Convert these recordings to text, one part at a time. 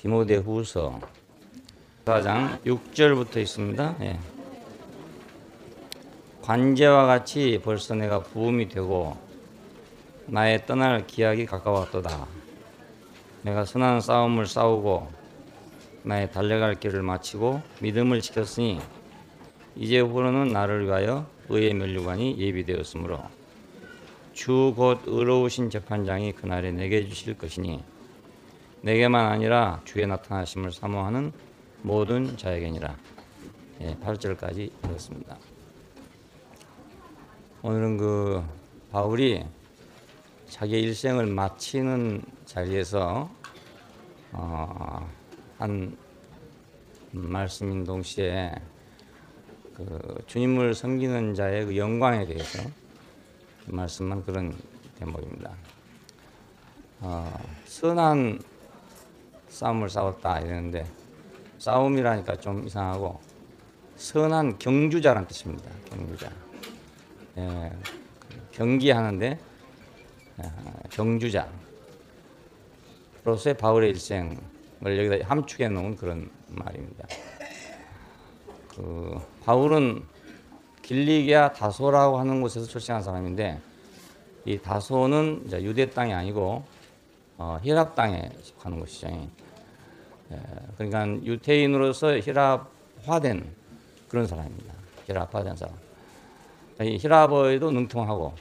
디모데후서 4장 6절부터 있습니다. 예. 관제와 같이 벌써 내가 부음이 되고 나의 떠날 기약이 가까웠도다. 내가 선한 싸움을 싸우고 나의 달려갈 길을 마치고 믿음을 지켰으니 이제후로는 나를 위하여 의의 면류관이 예비되었으므로 주 곧 의로우신 재판장이 그날에 내게 주실 것이니 내게만 아니라 주의 나타나심을 사모하는 모든 자에게니라. 8절까지 읽었습니다. 오늘은 바울이 자기의 일생을 마치는 자리에서 한 말씀인 동시에 주님을 섬기는 자의 그 영광에 대해서 말씀한 그런 대목입니다. 선한 싸움을 싸웠다 이러는데 싸움이라니까 좀 이상하고 선한 경주자란 뜻입니다. 경주자. 경기하는데 경주자로서의 바울의 일생을 여기다 함축해 놓은 그런 말입니다. 바울은 길리기아 다소라고 하는 곳에서 출생한 사람인데 이 다소는 이제 유대 땅이 아니고 히랍 땅에 속하는 곳이죠. 그러니까 유태인으로서 히랍화된 그런 사람입니다. 히랍화된 사람. 이 히랍어에도 능통하고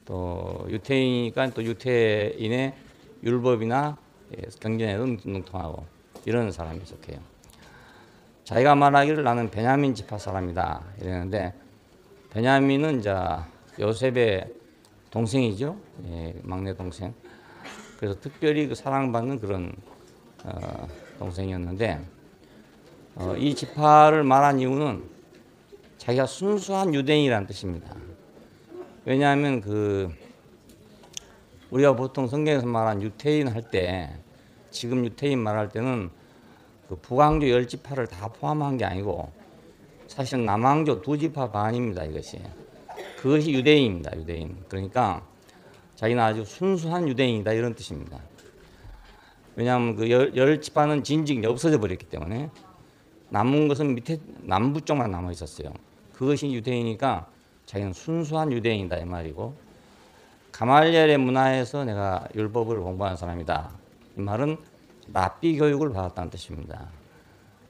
또 유태인이니까 또 유태인의 율법이나 경전에도 능통하고 이런 사람이 속해요. 자기가 말하기를 나는 베냐민 지파 사람이다 이랬는데 베냐민은 이제 요셉의 동생이죠. 막내 동생. 그래서 특별히 사랑받는 그런 동생이었는데 이 지파를 말한 이유는 자기가 순수한 유대인이라는 뜻입니다. 왜냐하면 우리가 보통 성경에서 말한 유태인 할 때 지금 유태인 말할 때는 북왕조 10지파를 다 포함한 게 아니고 사실 남왕조 2지파 반입니다. 그것이 유대인입니다. 유대인. 그러니까 자기는 아주 순수한 유대인이다 이런 뜻입니다. 왜냐하면 10지파는 진직이 없어져 버렸기 때문에 남은 것은 밑에 남부 쪽만 남아 있었어요. 그것이 유대인이니까 자기는 순수한 유대인이다 이 말이고 가말리엘의 문화에서 내가 율법을 공부한 사람이다. 이 말은 랍비 교육을 받았다는 뜻입니다.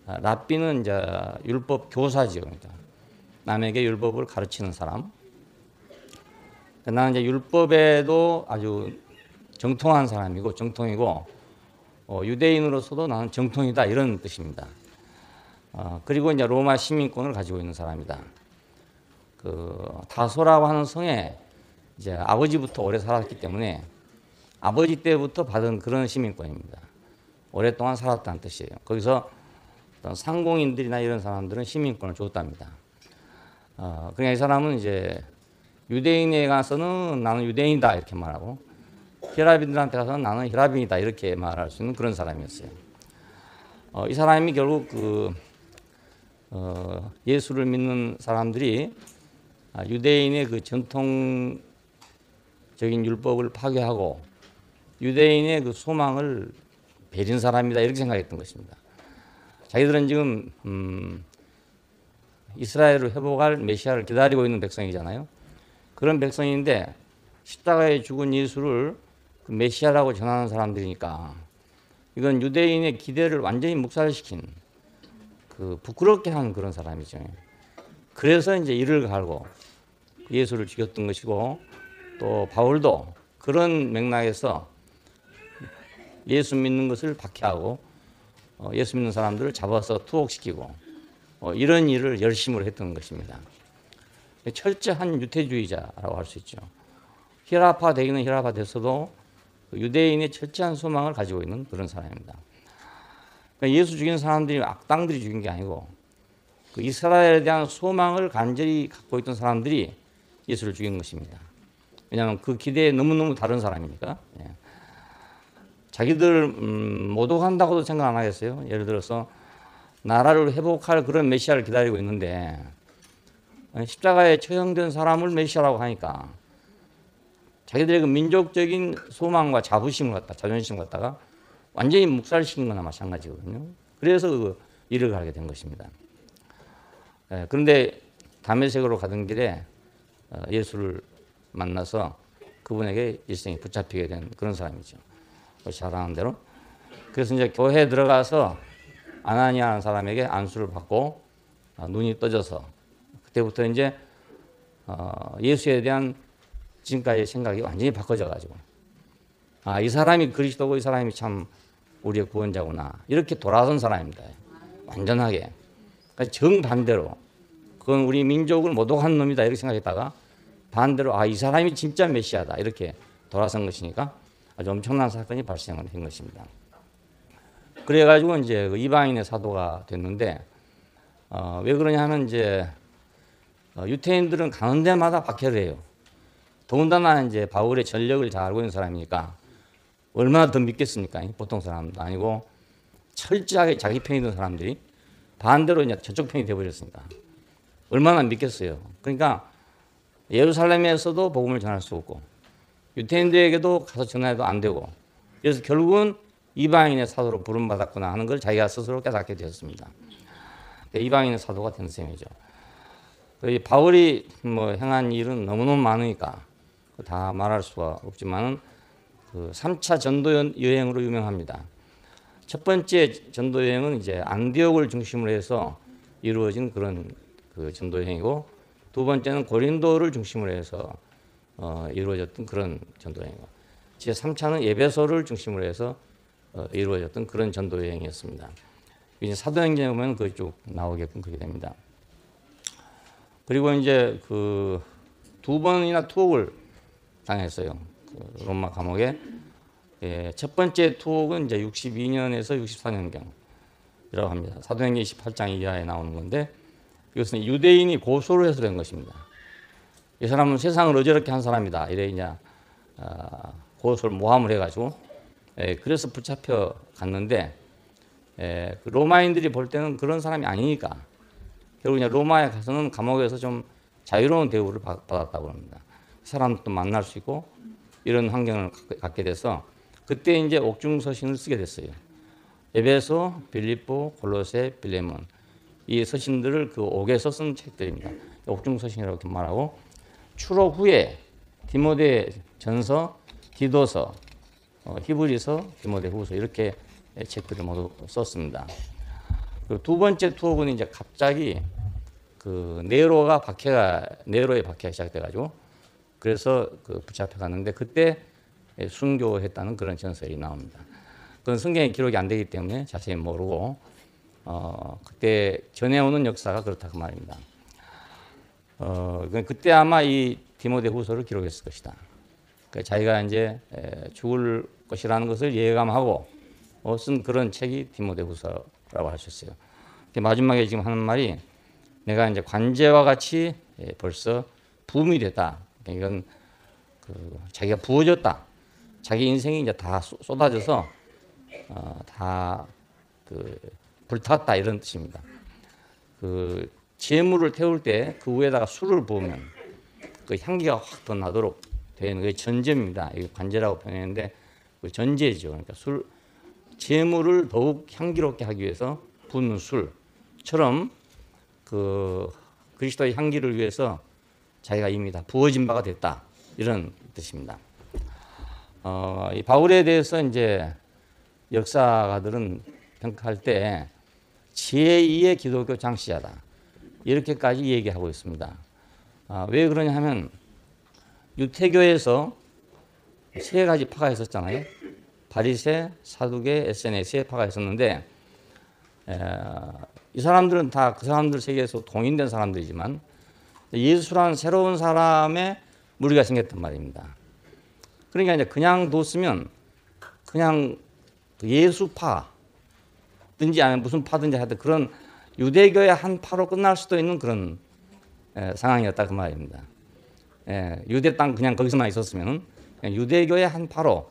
랍비는 이제 율법 교사지요. 그러니까 남에게 율법을 가르치는 사람. 나는 이제 율법에도 아주 정통한 사람이고 정통이고 유대인으로서도 나는 정통이다 이런 뜻입니다. 그리고 이제 로마 시민권을 가지고 있는 사람이다. 다소라고 하는 성에 이제 아버지부터 오래 살았기 때문에 아버지 때부터 받은 그런 시민권입니다. 오랫동안 살았다는 뜻이에요. 거기서 어떤 상공인들이나 이런 사람들은 시민권을 줬답니다. 그러니까 이 사람은 이제 유대인에 가서는 나는 유대인이다 이렇게 말하고 히랍인들한테 가서는 나는 히랍인이다 이렇게 말할 수 있는 그런 사람이었어요. 이 사람이 결국 예수를 믿는 사람들이 유대인의 그 전통적인 율법을 파괴하고 유대인의 그 소망을 베린 사람이다 이렇게 생각했던 것입니다. 자기들은 지금 이스라엘을 회복할 메시아를 기다리고 있는 백성이잖아요. 그런 백성인데 십자가에 죽은 예수를 그 메시아라고 전하는 사람들이니까 이건 유대인의 기대를 완전히 묵살시킨 부끄럽게 한 그런 사람이죠. 그래서 이제 이를 갈고 예수를 죽였던 것이고 또 바울도 그런 맥락에서 예수 믿는 것을 박해하고 예수 믿는 사람들을 잡아서 투옥시키고 이런 일을 열심으로 했던 것입니다. 철저한 유태주의자라고 할 수 있죠. 히랍화 되기는 히랍화 됐어도 유대인의 철저한 소망을 가지고 있는 그런 사람입니다. 그러니까 예수 죽인 사람들이 악당들이 죽인 게 아니고 이스라엘에 대한 소망을 간절히 갖고 있던 사람들이 예수를 죽인 것입니다. 왜냐하면 그 기대에 너무너무 다른 사람이니까. 자기들 모독한다고도 생각 안 하겠어요. 예를 들어서 나라를 회복할 그런 메시아를 기다리고 있는데 십자가에 처형된 사람을 메시아라고 하니까 자기들의 그 민족적인 소망과 자부심을 자존심을 갖다가 완전히 묵살시킨 거나 마찬가지거든요. 그래서 그 일을 가게 된 것입니다. 그런데 다메섹으로 가던 길에 예수를 만나서 그분에게 일생이 붙잡히게 된 그런 사람이죠. 잘 아는 대로. 그래서 이제 교회에 들어가서 아나니아라는 사람에게 안수를 받고 눈이 떠져서 그때부터 이제 예수에 대한 지금까지의 생각이 완전히 바꿔져 가지고 이 사람이 그리스도고 이 사람이 참 우리의 구원자구나 이렇게 돌아선 사람입니다. 완전하게. 그러니까 정반대로 그건 우리 민족을 모독한 놈이다 이렇게 생각했다가 반대로 이 사람이 진짜 메시아다 이렇게 돌아선 것이니까 아주 엄청난 사건이 발생을 한 것입니다. 그래가지고 이제 그 이방인의 사도가 됐는데 왜 그러냐 하면 이제 유태인들은 가는 데마다 박해를 해요. 더군다나 이제 바울의 전력을 잘 알고 있는 사람이니까 얼마나 더 믿겠습니까? 보통 사람도 아니고 철저하게 자기 편이 든 사람들이 반대로 이제 저쪽 편이 되어버렸으니까 얼마나 믿겠어요. 그러니까 예루살렘에서도 복음을 전할 수 없고 유태인들에게도 가서 전해도 안 되고 그래서 결국은 이방인의 사도로 부름받았구나 하는 걸 자기가 스스로 깨닫게 되었습니다. 이방인의 사도가 된 셈이죠. 바울이 행한 일은 너무너무 많으니까 다 말할 수가 없지만 그 3차 전도 여행으로 유명합니다. 첫 번째 전도 여행은 이제 안디옥을 중심으로 해서 이루어진 그런 그 전도 여행이고 두 번째는 고린도를 중심으로 해서 이루어졌던 그런 전도 여행이고 제 3차는 에베소를 중심으로 해서 이루어졌던 그런 전도 여행이었습니다. 이제 사도행전에 보면 그게 쭉 나오게끔 그렇게 됩니다. 그리고 이제 그 두 번이나 투옥을 당했어요. 그 로마 감옥에. 첫 번째 투옥은 이제 62년에서 64년경이라고 합니다. 사도행전 28장 이하에 나오는 건데 이것은 유대인이 고소를 해서 된 것입니다. 이 사람은 세상을 어지럽게 한 사람이다. 이래 이제 고소를 모함을 해가지고 그래서 붙잡혀 갔는데 그 로마인들이 볼 때는 그런 사람이 아니니까 결국 이제 로마에 가서는 감옥에서 좀 자유로운 대우를 받았다고 합니다. 사람도 만날 수 있고 이런 환경을 갖게 돼서 그때 이제 옥중서신을 쓰게 됐어요. 에베소, 빌립보, 골로새, 빌레몬 이 서신들을 그 옥에서 쓴 책들입니다. 옥중서신이라고 이렇게 말하고 추록 후에 디모데 전서, 디도서, 히브리서, 디모데 후서 이렇게 책들을 모두 썼습니다. 두 번째 투옥은 이제 갑자기 그 네로의 박해가 시작돼가지고 그래서 그 붙잡혀 갔는데 그때 순교했다는 그런 전설이 나옵니다. 그건 성경에 기록이 안 되기 때문에 자세히 모르고 그때 전해오는 역사가 그렇다 그 말입니다. 그때 아마 이 디모데 후서를 기록했을 것이다. 그러니까 자기가 이제 죽을 것이라는 것을 예감하고 쓴 그런 책이 디모데 후서라고 할 수 있어요. 마지막에 지금 하는 말이 내가 이제 관제와 같이 벌써 부음이 됐다. 이건 자기가 부어졌다. 자기 인생이 이제 다 쏟아져서 다 불탔다 이런 뜻입니다. 그 재물을 태울 때 그 위에다가 술을 부으면 그 향기가 확 더 나도록 되는 게 전제입니다. 이게 관제라고 표현했는데 그 전제죠. 그러니까 재물을 더욱 향기롭게 하기 위해서 붓는 술처럼 그 그리스도의 향기를 위해서 자기가 이미 다 부어진 바가 됐다 이런 뜻입니다. 이 바울에 대해서 이제 역사가들은 평가할 때 제2의 기독교 장시자다 이렇게까지 얘기하고 있습니다. 왜 그러냐 하면 유태교에서 세 가지 파가 있었잖아요. 바리새, 사두개, 에세네 세 파가 있었는데 이 사람들은 다 그 사람들 세계에서 동인된 사람들이지만 예수라는 새로운 사람의 무리가 생겼단 말입니다. 그러니까 이제 그냥 뒀으면 그냥 예수파든지 아니면 무슨 파든지 하여튼 그런 유대교의 한 파로 끝날 수도 있는 그런 상황이었다 그 말입니다. 유대 땅 그냥 거기서만 있었으면 그냥 유대교의 한 파로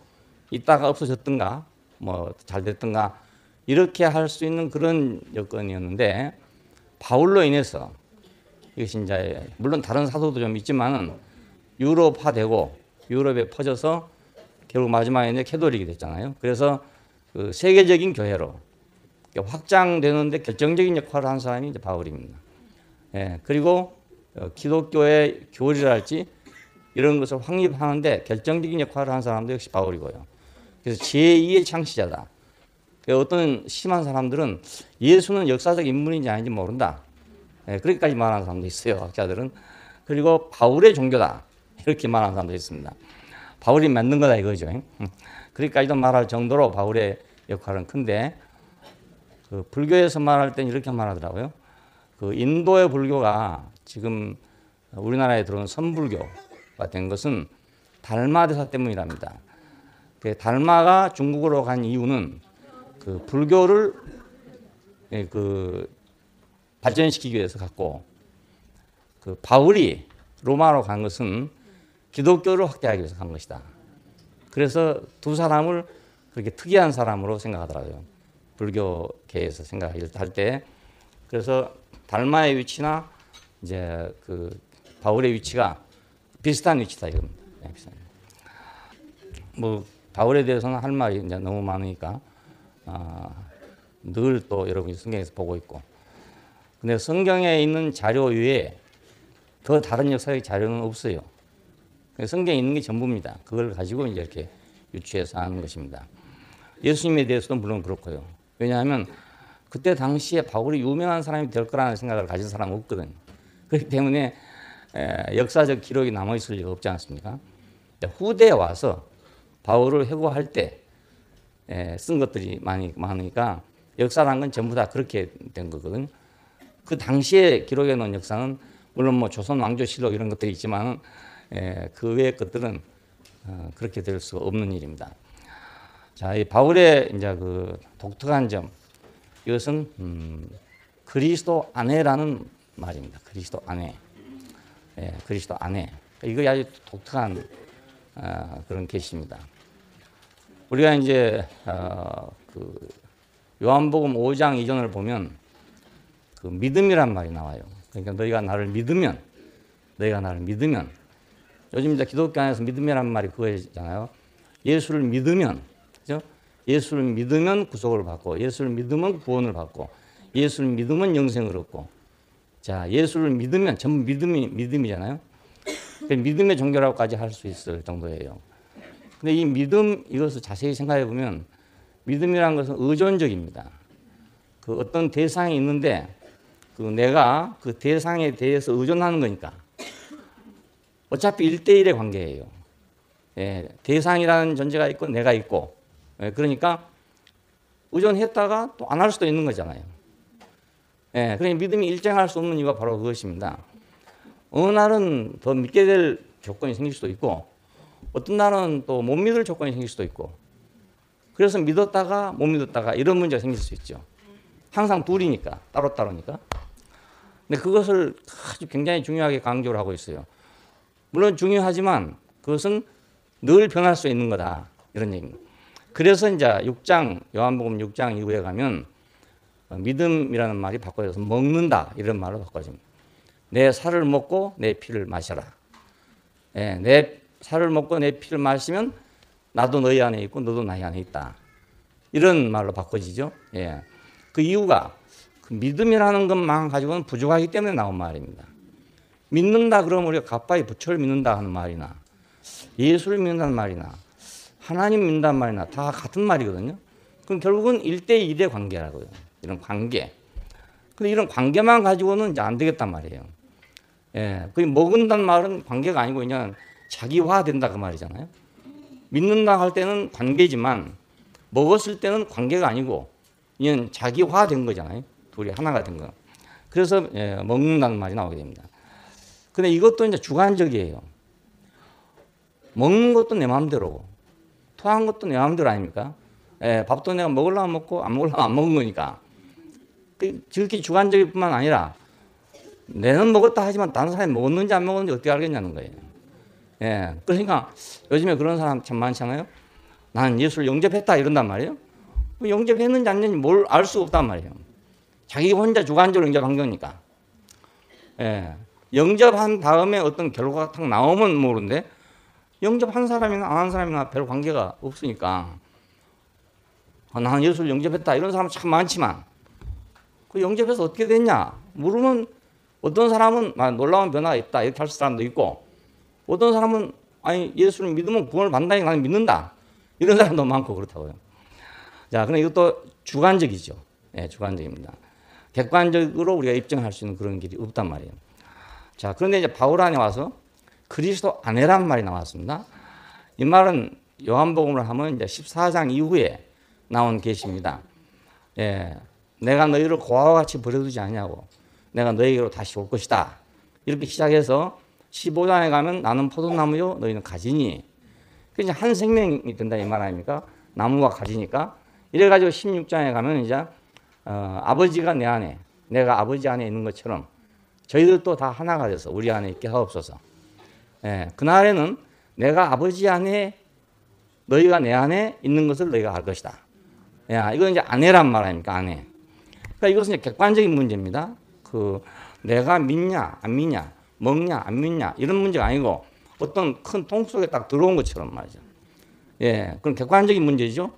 있다가 없어졌든가 뭐 잘 됐든가 이렇게 할 수 있는 그런 여건이었는데 바울로 인해서 이것이 이제 물론 다른 사도도 좀 있지만은 유럽화되고 유럽에 퍼져서 결국 마지막에 이제 캐톨릭이 됐잖아요. 그래서 그 세계적인 교회로 확장되는데 결정적인 역할을 한 사람이 이제 바울입니다. 예, 그리고 기독교의 교리랄지 이런 것을 확립하는데 결정적인 역할을 한 사람도 역시 바울이고요. 그래서 제2의 창시자다. 어떤 심한 사람들은 예수는 역사적 인물인지 아닌지 모른다. 예, 그렇게까지 말하는 사람도 있어요, 학자들은. 그리고 바울의 종교다. 이렇게 말하는 사람도 있습니다. 바울이 만든 거다 이거죠. 그렇게까지도 말할 정도로 바울의 역할은 큰데, 그 불교에서 말할 때는 이렇게 말하더라고요. 그 인도의 불교가 지금 우리나라에 들어온 선불교가 된 것은 달마 대사 때문이랍니다. 그 달마가 중국으로 간 이유는 그 불교를 그 발전시키기 위해서 갔고, 그 바울이 로마로 간 것은 기독교를 확대하기 위해서 간 것이다. 그래서 두 사람을 그렇게 특이한 사람으로 생각하더라고요. 불교계에서 생각할 때. 그래서 달마의 위치나 이제 그 바울의 위치가 비슷한 위치다 이겁니다. 네, 뭐 바울에 대해서는 할 말이 이제 너무 많으니까 늘 또 여러분이 성경에서 보고 있고, 근데 성경에 있는 자료 외에 더 다른 역사의 자료는 없어요. 성경에 있는 게 전부입니다. 그걸 가지고 이제 이렇게 유추해서 하는 것입니다. 예수님에 대해서도 물론 그렇고요. 왜냐하면 그때 당시에 바울이 유명한 사람이 될 거라는 생각을 가진 사람은 없거든요. 그렇기 때문에 역사적 기록이 남아있을 리가 없지 않습니까? 후대에 와서 바울을 회고할 때 쓴 것들이 많으니까 역사라는 건 전부 다 그렇게 된 거거든요. 그 당시에 기록해 놓은 역사는 물론 뭐 조선 왕조실록 이런 것들이 있지만 그 외의 것들은 그렇게 될 수가 없는 일입니다. 자, 이 바울의 이제 그 독특한 점, 이것은 그리스도 안에라는 말입니다. 그리스도 안에, 그리스도 안에. 이거 아주 독특한 그런 계시입니다. 우리가 이제 그 요한복음 5장 이전을 보면 그 믿음이란 말이 나와요. 그러니까 너희가 나를 믿으면, 요즘 이제 기독교 안에서 믿음이란 말이 그거잖아요. 예수를 믿으면, 그죠? 예수를 믿으면 구속을 받고, 예수를 믿으면 구원을 받고, 예수를 믿으면 영생을 얻고. 자, 예수를 믿으면 전부 믿음이잖아요. 믿음의 종교라고까지 할 수 있을 정도예요. 근데 이 믿음, 이것을 자세히 생각해 보면 믿음이라는 것은 의존적입니다. 그 어떤 대상이 있는데 그 내가 그 대상에 대해서 의존하는 거니까 어차피 1대1의 관계예요. 대상이라는 존재가 있고 내가 있고, 그러니까 의존했다가 또 안 할 수도 있는 거잖아요. 그러니 믿음이 일정할 수 없는 이유가 바로 그것입니다. 어느 날은 더 믿게 될 조건이 생길 수도 있고, 어떤 날은 또 못 믿을 조건이 생길 수도 있고, 그래서 믿었다가 못 믿었다가 이런 문제가 생길 수 있죠. 항상 둘이니까, 따로따로니까. 근데 그것을 아주 굉장히 중요하게 강조를 하고 있어요. 물론 중요하지만 그것은 늘 변할 수 있는 거다, 이런 얘기입니다. 그래서 이제 6장, 요한복음 6장 이후에 가면 믿음이라는 말이 바꿔져서 먹는다, 이런 말로 바꿔집니다. 내 살을 먹고 내 피를 마셔라. 내 살을 먹고 내 피를 마시면 나도 너희 안에 있고 너도 나희 안에 있다. 이런 말로 바꿔지죠. 그 이유가 그 믿음이라는 것만 가지고는 부족하기 때문에 나온 말입니다. 믿는다 그러면 우리가 가빠이 부처를 믿는다 하는 말이나 예수를 믿는다는 말이나 하나님 믿는다는 말이나 다 같은 말이거든요. 그럼 결국은 1대1의 관계라고요. 이런 관계. 근데 이런 관계만 가지고는 이제 안 되겠단 말이에요. 그 먹는다는 말은 관계가 아니고 그냥 자기화된다 그 말이잖아요. 믿는다 할 때는 관계지만 먹었을 때는 관계가 아니고 그냥 자기화된 거잖아요. 둘이 하나가 된 거. 그래서 먹는다는 말이 나오게 됩니다. 근데 이것도 이제 주관적이에요. 먹는 것도 내 마음대로고 토한 것도 내 마음대로 아닙니까? 밥도 내가 먹으려면 먹고 안 먹으려면 안 먹은 거니까. 그렇게 주관적일 뿐만 아니라 내는 먹었다 하지만 다른 사람이 먹었는지 안 먹었는지 어떻게 알겠냐는 거예요. 그러니까 요즘에 그런 사람 참 많잖아요. 나는 예수를 영접했다 이런단 말이에요. 영접했는지 안 했는지 뭘 알 수 없단 말이에요. 자기 혼자 주관적으로 영접한 거니까. 영접한 다음에 어떤 결과가 딱 나오면 모르는데 영접한 사람이나 안 한 사람이나 별 관계가 없으니까 나는 예수를 영접했다 이런 사람 참 많지만 그 영접해서 어떻게 됐냐 물으면 어떤 사람은 놀라운 변화가 있다 이렇게 할 사람도 있고 어떤 사람은 아니 예수를 믿으면 구원을 받는다니 나는 믿는다 이런 사람도 많고 그렇다고요. 자, 그럼 이것도 주관적이죠. 예, 주관적입니다. 객관적으로 우리가 입증할 수 있는 그런 길이 없단 말이에요. 자, 그런데 이제 바울 안에 와서 그리스도 안에란 말이 나왔습니다. 이 말은 요한복음을 하면 이제 14장 이후에 나온 계시입니다. 예, 내가 너희를 고아와 같이 버려두지 않냐고 내가 너희에게로 다시 올 것이다. 이렇게 시작해서 15장에 가면 나는 포도나무요 너희는 가지니 그게 한 생명이 된다 이 말 아닙니까? 나무가 가지니까 이래가지고 16장에 가면 이제 아버지가 내 안에 내가 아버지 안에 있는 것처럼 저희들도 다 하나가 돼서 우리 안에 있게 하옵소서. 예, 그날에는 내가 아버지 안에 너희가 내 안에 있는 것을 너희가 알 것이다. 야, 이건 이제 아내란 말 아닙니까? 아내. 그러니까 이것은 이제 객관적인 문제입니다. 그 내가 믿냐 안 믿냐 먹냐 안 믿냐 이런 문제가 아니고 어떤 큰 통 속에 딱 들어온 것처럼 말이죠. 예, 그런 객관적인 문제죠.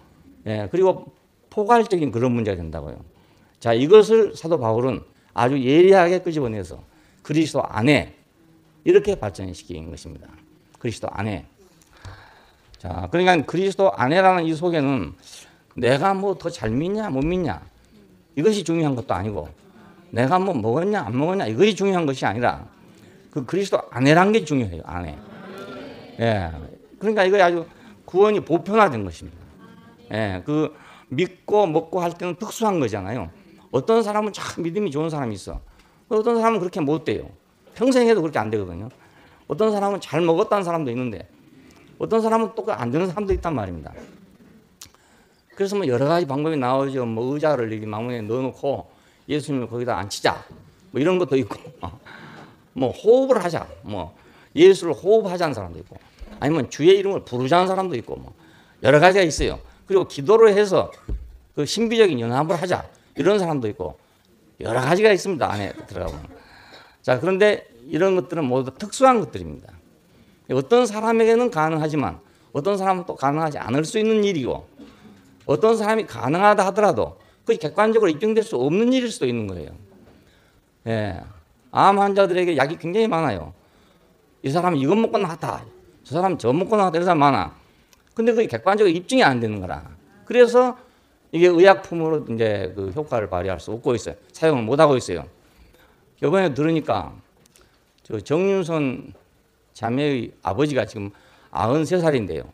예, 그리고 포괄적인 그런 문제가 된다고요. 자, 이것을 사도 바울은 아주 예리하게 끄집어내서 그리스도 안에 이렇게 발전시킨 것입니다. 그리스도 안에. 자, 그러니까 그리스도 안에라는 이 속에는 내가 뭐 더 잘 믿냐 못 믿냐 이것이 중요한 것도 아니고 내가 뭐 먹었냐 안 먹었냐 이것이 중요한 것이 아니라 그 그리스도 안에란 게 중요해요. 안에. 예, 그러니까 이거 아주 구원이 보편화된 것입니다. 예, 그 믿고 먹고 할 때는 특수한 거잖아요. 어떤 사람은 참 믿음이 좋은 사람이 있어. 어떤 사람은 그렇게 못 돼요. 평생 해도 그렇게 안 되거든요. 어떤 사람은 잘 먹었다는 사람도 있는데 어떤 사람은 또 안 되는 사람도 있단 말입니다. 그래서 뭐 여러 가지 방법이 나오죠. 뭐 의자를 여기 마음에 넣어놓고 예수님을 거기다 앉히자. 뭐 이런 것도 있고, 뭐 호흡을 하자. 뭐 예수를 호흡하자는 사람도 있고, 아니면 주의 이름을 부르자는 사람도 있고, 뭐 여러 가지가 있어요. 그리고 기도를 해서 그 신비적인 연합을 하자. 이런 사람도 있고, 여러 가지가 있습니다. 안에 들어가보면. 자, 그런데 이런 것들은 모두 특수한 것들입니다. 어떤 사람에게는 가능하지만 어떤 사람은 또 가능하지 않을 수 있는 일이고 어떤 사람이 가능하다 하더라도 그것이 객관적으로 입증될 수 없는 일일 수도 있는 거예요. 예, 암 환자들에게 약이 굉장히 많아요. 이 사람은 이것 먹고 나았다. 저 사람은 저것 먹고 나았다. 이런 사람 많아. 근데 그게 객관적으로 입증이 안 되는 거라. 그래서 이게 의약품으로 이제 그 효과를 발휘할 수 없고 있어요. 사용을 못 하고 있어요. 이번에 들으니까 저 정윤선 자매의 아버지가 지금 93살인데요.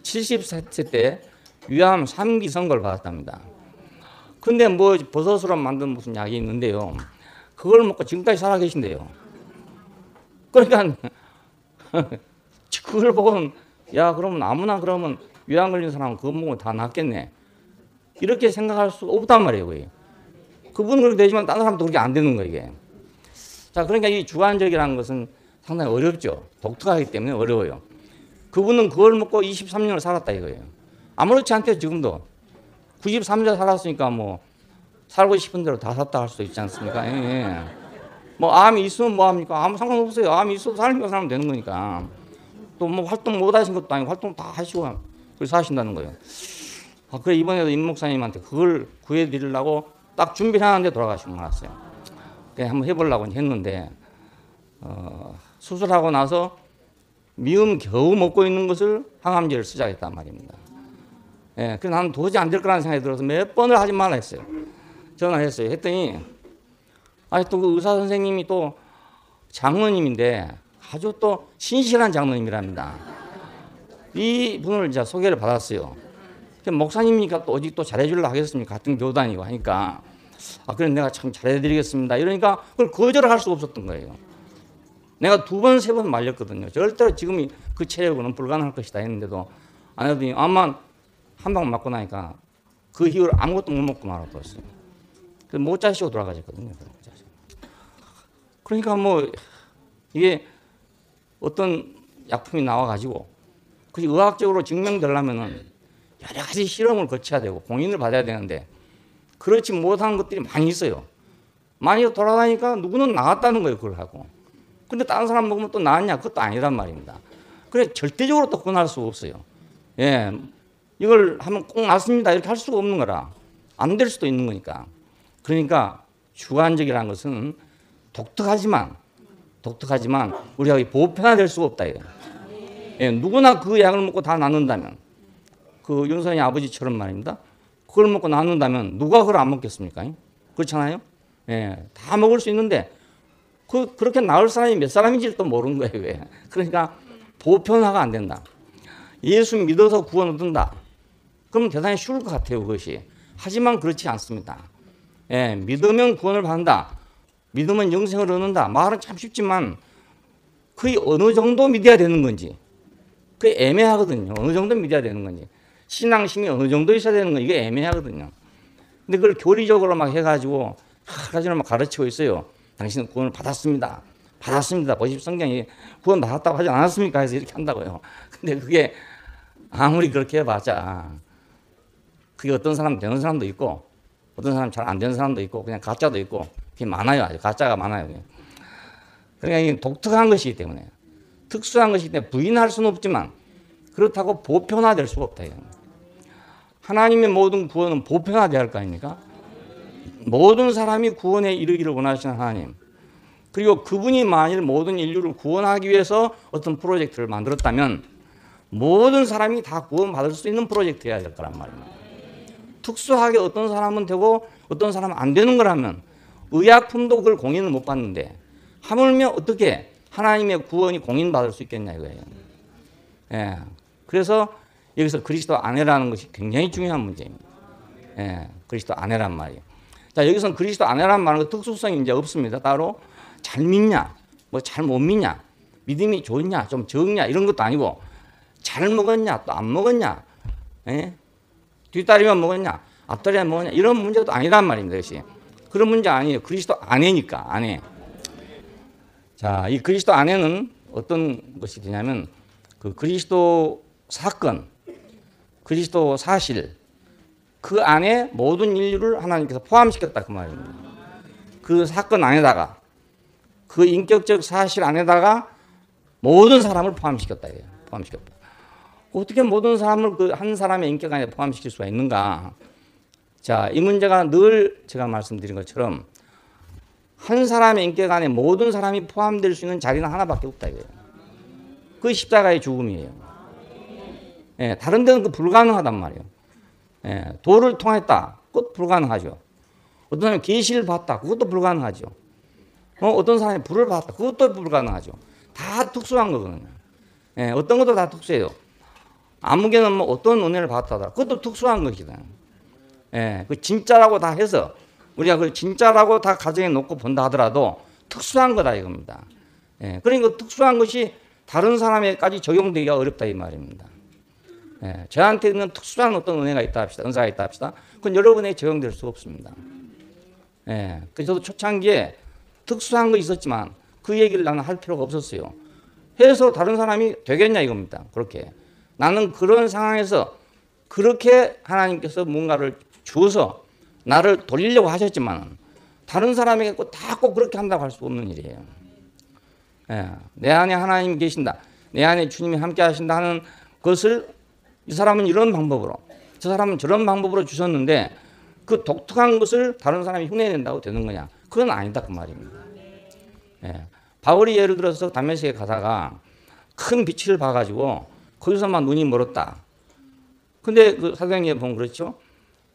70세 때 위암 3기 선고를 받았답니다. 근데 뭐 버섯으로 만든 무슨 약이 있는데요. 그걸 먹고 지금까지 살아 계신대요. 그러니까 그걸 보고는 야 그러면 아무나 그러면 위암 걸린 사람은 그거 먹으면 다 낫겠네. 이렇게 생각할 수 없단 말이에요. 그게. 그분은 그렇게 되지만 다른 사람도 그렇게 안 되는 거예요. 이게. 자, 그러니까 이 주관적이라는 것은 상당히 어렵죠. 독특하기 때문에 어려워요. 그분은 그걸 먹고 23년을 살았다 이거예요. 아무렇지 않대요. 지금도 93년 살았으니까 뭐 살고 싶은 대로 다 샀다 할 수도 있지 않습니까? 예, 예. 뭐 암이 있으면 뭐 합니까? 아무 상관없어요. 암이 있어도 살면 되는 거니까. 또 뭐 활동 못 하신 것도 아니고 활동 다 하시고 그래서 사신다는 거예요. 그래 이번에도 임 목사님한테 그걸 구해드리려고 딱 준비를 하는데 돌아가시고 말았어요. 그냥 한번 해보려고 했는데 수술하고 나서 미음 겨우 먹고 있는 것을 항암제를 시작했단 말입니다. 예, 그래서 나는 도저히 안 될 거라는 생각이 들어서 몇 번을 하지 말라 했어요. 전화했어요. 했더니 아니 또 그 의사 선생님이 또 장로님인데 아주 또 신실한 장로님이랍니다. 이 분을 이제 소개를 받았어요. 목사님이니까 또 어디 또 잘해주려고 하겠습니까? 같은 교단이고 하니까 그래 내가 참 잘해드리겠습니다. 이러니까 그걸 거절을 할 수가 없었던 거예요. 내가 2번, 3번 말렸거든요. 절대로 지금 그 체력으로는 불가능할 것이다 했는데도 안 해더니 암만 한 방 맞고 나니까 그 이후로 아무것도 못 먹고 말아버렸어요. 그래서 못 자시고 돌아가셨거든요. 그러니까 뭐 이게 어떤 약품이 나와가지고 그게 의학적으로 증명되려면은 여러 가지 실험을 거쳐야 되고 공인을 받아야 되는데 그렇지 못한 것들이 많이 있어요. 많이 돌아다니까 누구는 나았다는 거예요. 그걸 하고. 근데 다른 사람 먹으면 또 나았냐? 그것도 아니란 말입니다. 그래 절대적으로 또 권할 수 없어요. 예, 이걸 하면 꼭 낫습니다. 이렇게 할 수가 없는 거라. 안 될 수도 있는 거니까. 그러니까 주관적이라는 것은 독특하지만 우리가 보편화될 수가 없다. 예, 누구나 그 약을 먹고 다 낫는다면, 그 윤선이 아버지처럼 말입니다. 그걸 먹고 낫는다면 누가 그걸 안 먹겠습니까? 그렇잖아요. 예, 다 먹을 수 있는데 그렇게 나을 사람이 몇 사람인지 또 모르는 거예요. 왜? 그러니까 보편화가 안 된다. 예수 믿어서 구원 얻는다. 그럼 대단히 쉬울 것 같아요, 그것이. 하지만 그렇지 않습니다. 예, 믿으면 구원을 받는다. 믿으면 영생을 얻는다. 말은 참 쉽지만 그게 어느 정도 믿어야 되는 건지, 그게 애매하거든요. 어느 정도 믿어야 되는 건지, 신앙심이 어느 정도 있어야 되는 건지, 이게 애매하거든요. 근데 그걸 교리적으로 막 해가지고 가지로 막 가르치고 있어요. 당신은 구원을 받았습니다. 받았습니다. 보십시오. 성경이 구원 받았다고 하지 않았습니까? 해서 이렇게 한다고요. 근데 그게 아무리 그렇게 해봤자 그게 어떤 사람 되는 사람도 있고 어떤 사람 잘 안 되는 사람도 있고 그냥 가짜도 있고 그게 많아요. 아주 가짜가 많아요. 그러니까 이게 독특한 것이기 때문에, 특수한 것이기 때문에 부인할 수는 없지만 그렇다고 보편화될 수가 없다. 하나님의 모든 구원은 보편화돼야 할 거 아닙니까? 모든 사람이 구원에 이르기를 원하시는 하나님, 그리고 그분이 만일 모든 인류를 구원하기 위해서 어떤 프로젝트를 만들었다면 모든 사람이 다 구원받을 수 있는 프로젝트여야 될 거란 말입니다. 특수하게 어떤 사람은 되고 어떤 사람은 안 되는 거라면 의약품도 그걸 공인을 못 받는데 하물며 어떻게 하나님의 구원이 공인받을 수 있겠냐 이거예요. 예. 그래서 여기서 그리스도 안에라는 것이 굉장히 중요한 문제입니다. 예. 그리스도 안에란 말이에요. 자, 여기서는 그리스도 안에란 말은 특수성이 이제 없습니다. 따로 잘 믿냐, 뭐 잘 못 믿냐, 믿음이 좋냐, 좀 적냐 이런 것도 아니고 잘 먹었냐, 또 안 먹었냐, 예? 뒷다리만 먹었냐, 앞다리만 먹었냐 이런 문제도 아니란 말입니다. 역시 그런 문제 아니에요. 그리스도 안에니까 안에. 자, 이 그리스도 안에는 어떤 것이 되냐면 그 그리스도 사건, 그리스도 사실, 그 안에 모든 인류를 하나님께서 포함시켰다 그 말입니다. 그 사건 안에다가, 그 인격적 사실 안에다가 모든 사람을 포함시켰다. 포함시켰다. 어떻게 모든 사람을 그 한 사람의 인격 안에 포함시킬 수가 있는가? 자, 이 문제가 늘 제가 말씀드린 것처럼 한 사람의 인격 안에 모든 사람이 포함될 수 있는 자리는 하나밖에 없다 이거예요. 그게 십자가의 죽음이에요. 예, 다른 데는 그 불가능하단 말이에요. 예, 돌을 통했다. 그것도 불가능하죠. 어떤 사람이 계시를 봤다. 그것도 불가능하죠. 어떤 사람이 불을 봤다. 그것도 불가능하죠. 다 특수한 거거든요. 예, 어떤 것도 다 특수해요. 아무개는 뭐 어떤 은혜를 받았다. 그것도 특수한 것이다. 예, 그 진짜라고 다 해서 우리가 그걸 진짜라고 다 가정에 놓고 본다 하더라도 특수한 거다 이겁니다. 예, 그러니까 특수한 것이 다른 사람에까지 적용되기가 어렵다 이 말입니다. 예, 저한테 있는 특수한 어떤 은혜가 있다 합시다. 은사가 있다 합시다. 그건 여러분에게 적용될 수가 없습니다. 예, 그래서 저도 초창기에 특수한 거 있었지만 그 얘기를 나는 할 필요가 없었어요. 해서 다른 사람이 되겠냐 이겁니다. 그렇게. 나는 그런 상황에서 그렇게 하나님께서 뭔가를 주어서 나를 돌리려고 하셨지만 다른 사람에게 다 꼭 그렇게 한다고 할 수 없는 일이에요. 예, 내 안에 하나님이 계신다. 내 안에 주님이 함께 하신다 하는 것을 이 사람은 이런 방법으로, 저 사람은 저런 방법으로 주셨는데 그 독특한 것을 다른 사람이 흉내낸다고 되는 거냐? 그건 아니다 그 말입니다. 예, 바울이 예를 들어서 다메섹에 가다가 큰 빛을 봐가지고 거기서만 눈이 멀었다. 근데 그 사도행전에 보면 그렇죠.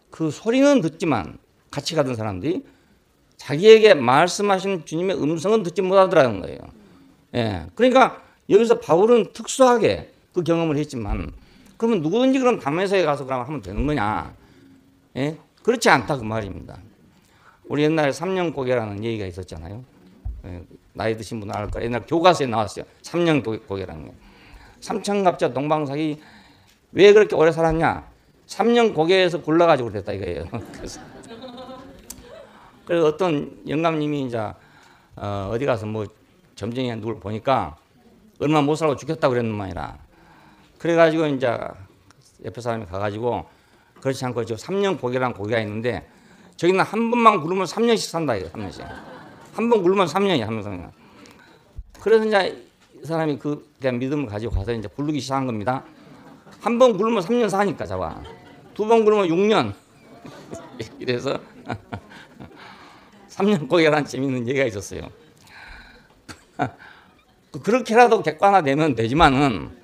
그 소리는 듣지만 같이 가던 사람들이 자기에게 말씀하신 주님의 음성은 듣지 못하더라는 거예요. 예, 그러니까 여기서 바울은 특수하게 그 경험을 했지만 그러면 누구든지 그럼 다메섹에 가서 그러면 하면 되는 거냐? 예, 그렇지 않다 그 말입니다. 우리 옛날에 삼년고개라는 얘기가 있었잖아요. 예, 나이 드신 분은 알 거예요. 옛날 교과서에 나왔어요. 삼년고개라는 게. 삼천갑자 동방삭이 왜 그렇게 오래 살았냐? 3년 고개에서 굴러가지고 그랬다 이거예요. 그래서 어떤 영감님이 이제 어디 가서 뭐 점쟁이 누굴 보니까 얼마 못 살고 죽겠다고 그랬는 말이라. 그래가지고 이제 옆에 사람이 가가지고 그렇지 않고 저 3년 고개라는 고개가 있는데 저기는 한 번만 굴르면 3년씩 산다 이거 3년씩. 한 번 굴르면 3년이야 한 번 3년. 그래서 이제 이 사람이 그 대한 믿음을 가지고 가서 이제 굴르기 시작한 겁니다. 한 번 굶으면 3년 사니까 잡아. 두 번 굶으면 6년. 이래서 3년 고개라는 재밌는 얘기가 있었어요. 그렇게라도 객관화되면 되지만은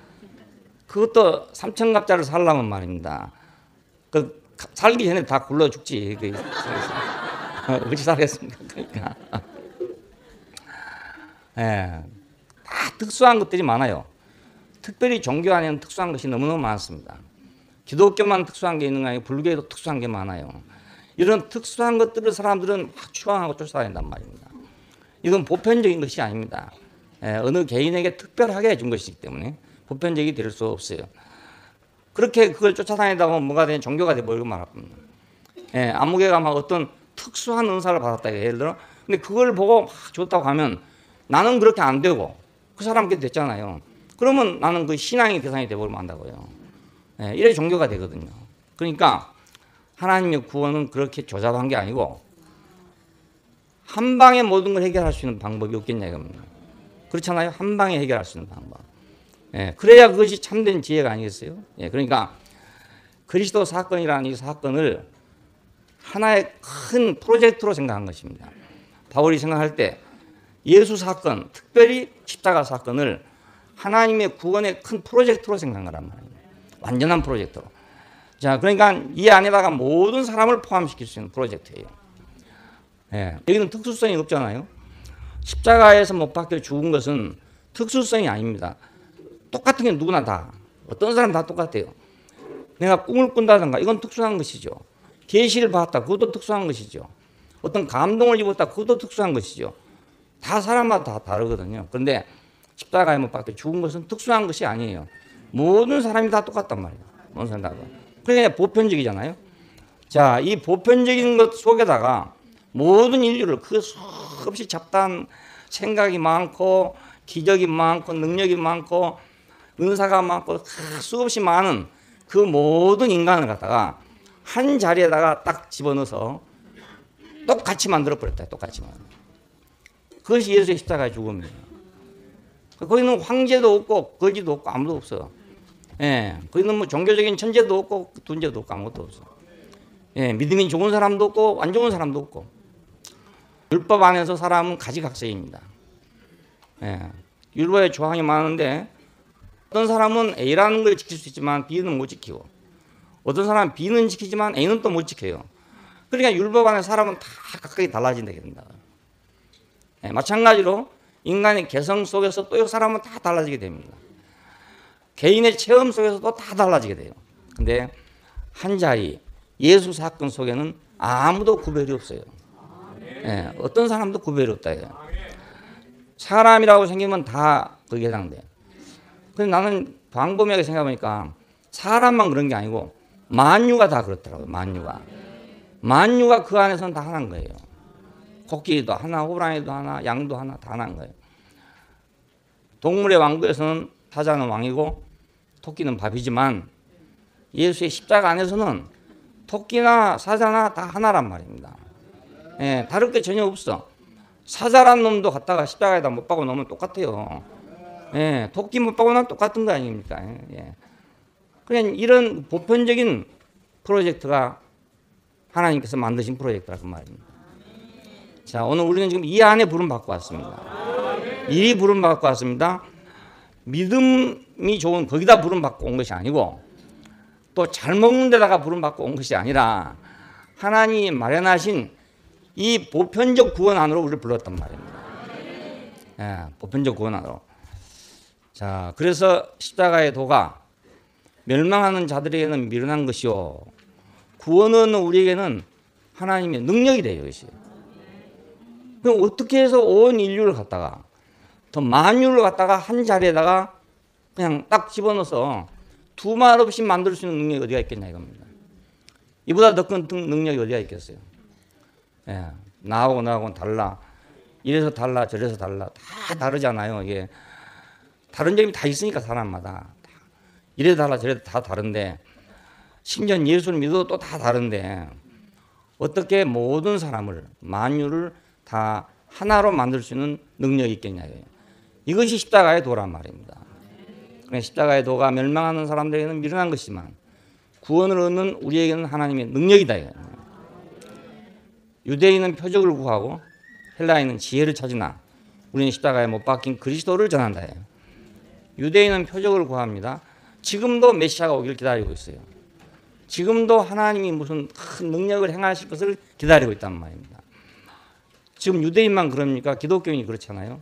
그것도 삼천갑자를 살려면 말입니다. 그 살기 전에 다 굴러 죽지. 어찌 살겠습니까? 그러니까. 예, 다 특수한 것들이 많아요. 특별히 종교 안에는 특수한 것이 너무너무 많습니다. 기독교만 특수한 게 있는 거 아니고 불교에도 특수한 게 많아요. 이런 특수한 것들을 사람들은 막 추앙하고 쫓아다닌단 말입니다. 이건 보편적인 것이 아닙니다. 어느 개인에게 특별하게 해준 것이기 때문에 보편적이 될 수 없어요. 그렇게 그걸 쫓아다니다 보면 뭐가 되냐, 종교가 돼버리고 말할 겁니다. 아무개가 막 어떤 특수한 은사를 받았다, 예를 들어. 근데 그걸 보고 막 좋다고 하면 나는 그렇게 안 되고 그 사람께 됐잖아요. 그러면 나는 그 신앙의 대상이 돼버리면 안다고요. 이래 종교가 되거든요. 그러니까 하나님의 구원은 그렇게 조잡한 게 아니고 한 방에 모든 걸 해결할 수 있는 방법이 없겠냐 이겁니다. 그렇잖아요. 한 방에 해결할 수 있는 방법. 그래야 그것이 참된 지혜가 아니겠어요? 그러니까 그리스도 사건이라는 이 사건을 하나의 큰 프로젝트로 생각한 것입니다. 바울이 생각할 때 예수 사건, 특별히 십자가 사건을 하나님의 구원의 큰 프로젝트로 생각한 거란 말입니다. 완전한 프로젝트로. 자, 그러니까 이 안에다가 모든 사람을 포함시킬 수 있는 프로젝트예요. 여기는 특수성이 없잖아요. 십자가에서 못 박혀 죽은 것은 특수성이 아닙니다. 똑같은 게 누구나 다. 어떤 사람 다 똑같아요. 내가 꿈을 꾼다든가 이건 특수한 것이죠. 계시를 받았다. 그것도 특수한 것이죠. 어떤 감동을 입었다. 그것도 특수한 것이죠. 다 사람마다 다 다르거든요. 그런데 십자가에 못 박혀 죽은 것은 특수한 것이 아니에요. 모든 사람이 다 똑같단 말이에요. 모든 사람 다. 그러니까 보편적이잖아요. 자, 이 보편적인 것 속에다가 모든 인류를 그 수없이 잡다한 생각이 많고 기적이 많고 능력이 많고 은사가 많고 수없이 많은 그 모든 인간을 갖다가 한 자리에다가 딱 집어넣어서 똑같이 만들어 버렸다. 똑같이만. 그것이 예수의 십자가의 죽음이에요. 거기는 황제도 없고 거지도 없고 아무도 없어. 거기는 뭐 종교적인 천재도 없고 존재도 없고 아무것도 없어. 믿음이 좋은 사람도 없고 안 좋은 사람도 없고. 율법 안에서 사람은 가지각색입니다. 율법에 조항이 많은데 어떤 사람은 A라는 걸 지킬 수 있지만 B는 못 지키고 어떤 사람은 B는 지키지만 A는 또 못 지켜요. 그러니까 율법 안에 사람은 다 각각이 달라진다게 된다. 마찬가지로 인간의 개성 속에서 또 사람은 다 달라지게 됩니다. 개인의 체험 속에서도 다 달라지게 돼요. 근데 한 자리 예수 사건 속에는 아무도 구별이 없어요. 어떤 사람도 구별이 없다. 사람이라고 생기면 다 거기에 해당돼. 근데 나는 광범위하게 생각해보니까 사람만 그런 게 아니고 만유가 다 그렇더라고요. 만유가 그 안에서는 다 하나인 거예요. 코끼리도 하나, 호랑이도 하나, 양도 하나, 다 하나인 거예요. 동물의 왕국에서는 사자는 왕이고 토끼는 밥이지만 예수의 십자가 안에서는 토끼나 사자나 다 하나란 말입니다. 다를 게 전혀 없어. 사자란 놈도 갖다가 십자가에다 못 박아 놓으면 똑같아요. 토끼 못 박아 놓으면 똑같은 거 아닙니까? 그냥 이런 보편적인 프로젝트가 하나님께서 만드신 프로젝트라 그 말입니다. 자, 오늘 우리는 지금 이 안에 부름 받고 왔습니다. 이 부름 받고 왔습니다. 믿음이 좋은 거기다 부름 받고 온 것이 아니고 또 잘 먹는 데다가 부름 받고 온 것이 아니라 하나님이 마련하신 이 보편적 구원 안으로 우리를 불렀단 말입니다. 보편적 구원 안으로. 자, 그래서 십자가의 도가 멸망하는 자들에게는 미련한 것이요 구원은 우리에게는 하나님의 능력이 돼요. 이것이. 그럼 어떻게 해서 온 인류를 갖다가 더 만유를 갖다가 한 자리에다가 그냥 딱 집어넣어서 두 말 없이 만들 수 있는 능력이 어디가 있겠냐 이겁니다. 이보다 더 큰 능력이 어디가 있겠어요. 나하고는 달라. 이래서 달라 저래서 달라. 다 다르잖아요. 이게 다른 점이 다 있으니까 사람마다. 이래도 달라 저래도 다 다른데 심지어 예수를 믿어도 또 다 다른데 어떻게 모든 사람을 만유를 다 하나로 만들 수 있는 능력이 있겠냐. 이것이 십자가의 도란 말입니다. 십자가의 도가 멸망하는 사람들에게는 미련한 것이지만 구원을 얻는 우리에게는 하나님의 능력이다. 유대인은 표적을 구하고 헬라인은 지혜를 찾으나 우리는 십자가에 못 박힌 그리스도를 전한다. 유대인은 표적을 구합니다. 지금도 메시아가 오기를 기다리고 있어요. 지금도 하나님이 무슨 큰 능력을 행하실 것을 기다리고 있단 말입니다. 지금 유대인만 그럽니까? 기독교인이 그렇잖아요.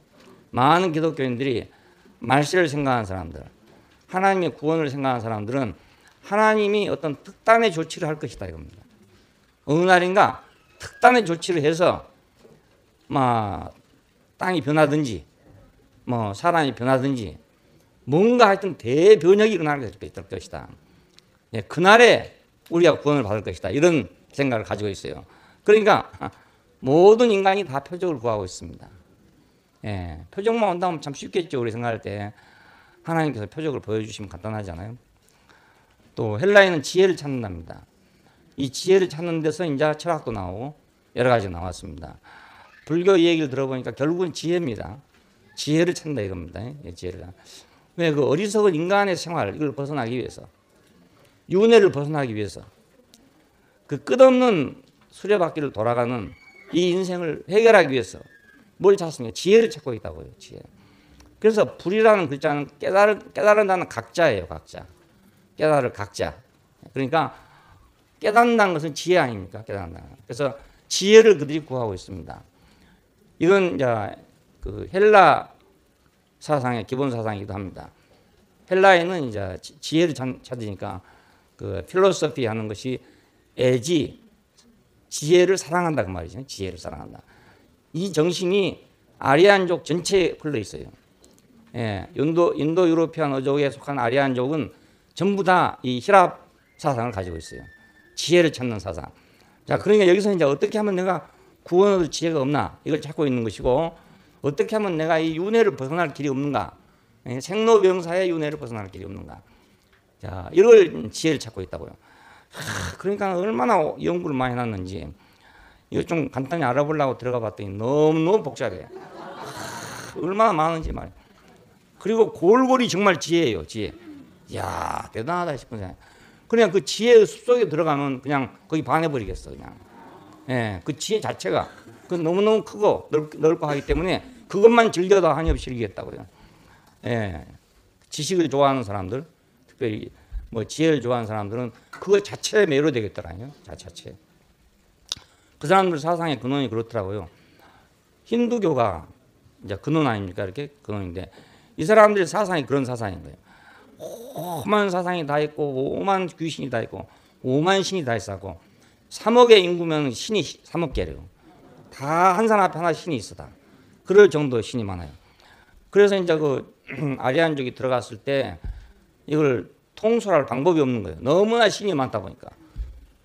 많은 기독교인들이 말세를 생각하는 사람들, 하나님의 구원을 생각하는 사람들은 하나님이 어떤 특단의 조치를 할 것이다 이겁니다. 어느 날인가 특단의 조치를 해서 땅이 변하든지 사람이 변하든지 뭔가 하여튼 대변혁이 일어날 것이다. 그날에 우리가 구원을 받을 것이다. 이런 생각을 가지고 있어요. 그러니까 모든 인간이 다 표적을 구하고 있습니다. 표적만 온다면 참 쉽겠죠. 우리 생각할 때 하나님께서 표적을 보여주시면 간단하잖아요. 또 헬라인은 지혜를 찾는답니다. 이 지혜를 찾는 데서 이제 철학도 나오고 여러 가지 나왔습니다. 불교 얘기를 들어보니까 결국은 지혜입니다. 지혜를 찾는다 이겁니다. 지혜를. 왜 그 어리석은 인간의 생활 이걸 벗어나기 위해서, 윤회를 벗어나기 위해서, 그 끝없는 수레바퀴를 돌아가는 이 인생을 해결하기 위해서 뭘 찾습니까? 지혜를 찾고 있다고요. 지혜. 그래서 불이라는 글자는 깨달은다는 각자예요. 각자. 깨달을 각자. 그러니까 깨닫는다는 것은 지혜 아닙니까? 깨닫는다는. 그래서 지혜를 그들이 구하고 있습니다. 이건 이제 그 헬라 사상의 기본 사상이기도 합니다. 헬라에는 이제 지혜를 찾으니까 그 필로소피 하는 것이 애지, 지혜를 사랑한다 그 말이죠. 지혜를 사랑한다. 이 정신이 아리안족 전체에 흘러 있어요. 인도 유로피안 어족에 속한 아리안족은 전부 다 이 히랍 사상을 가지고 있어요. 지혜를 찾는 사상. 자, 그러니까 여기서 이제 어떻게 하면 내가 구원 얻을 지혜가 없나 이걸 찾고 있는 것이고, 어떻게 하면 내가 이 윤회를 벗어날 길이 없는가, 생로병사의 윤회를 벗어날 길이 없는가. 자, 이걸 지혜를 찾고 있다고요. 그러니까 얼마나 연구를 많이 해놨는지 이거 좀 간단히 알아보려고 들어가 봤더니 너무너무 복잡해. 얼마나 많은지 말이야. 그리고 골고리 정말 지혜예요. 지혜. 이야, 대단하다 싶은 생각. 그냥 그 지혜의 숲속에 들어가면 그냥 거기 반해버리겠어. 그냥. 그 지혜 자체가 그 너무너무 크고 넓고 하기 때문에 그것만 즐겨도 한없이 즐기겠다고요. 지식을 좋아하는 사람들, 특별히 뭐 지혜를 좋아하는 사람들은 그거 자체에 매료되겠더라고요. 자체. 그 사람들 사상의 근원이 그렇더라고요. 힌두교가 이제 근원 아닙니까? 이렇게 근원인데 이 사람들의 사상이 그런 사상인 거예요. 오만 사상이 다 있고 오만 귀신이 다 있고 오만 신이 다 있었고 3억의 인구면 신이 3억 개래요. 다 한 사람 앞에 하나 신이 있어 다. 그럴 정도의 신이 많아요. 그래서 이제 그 아리안족이 들어갔을 때 이걸 통솔할 방법이 없는 거예요. 너무나 신이 많다 보니까.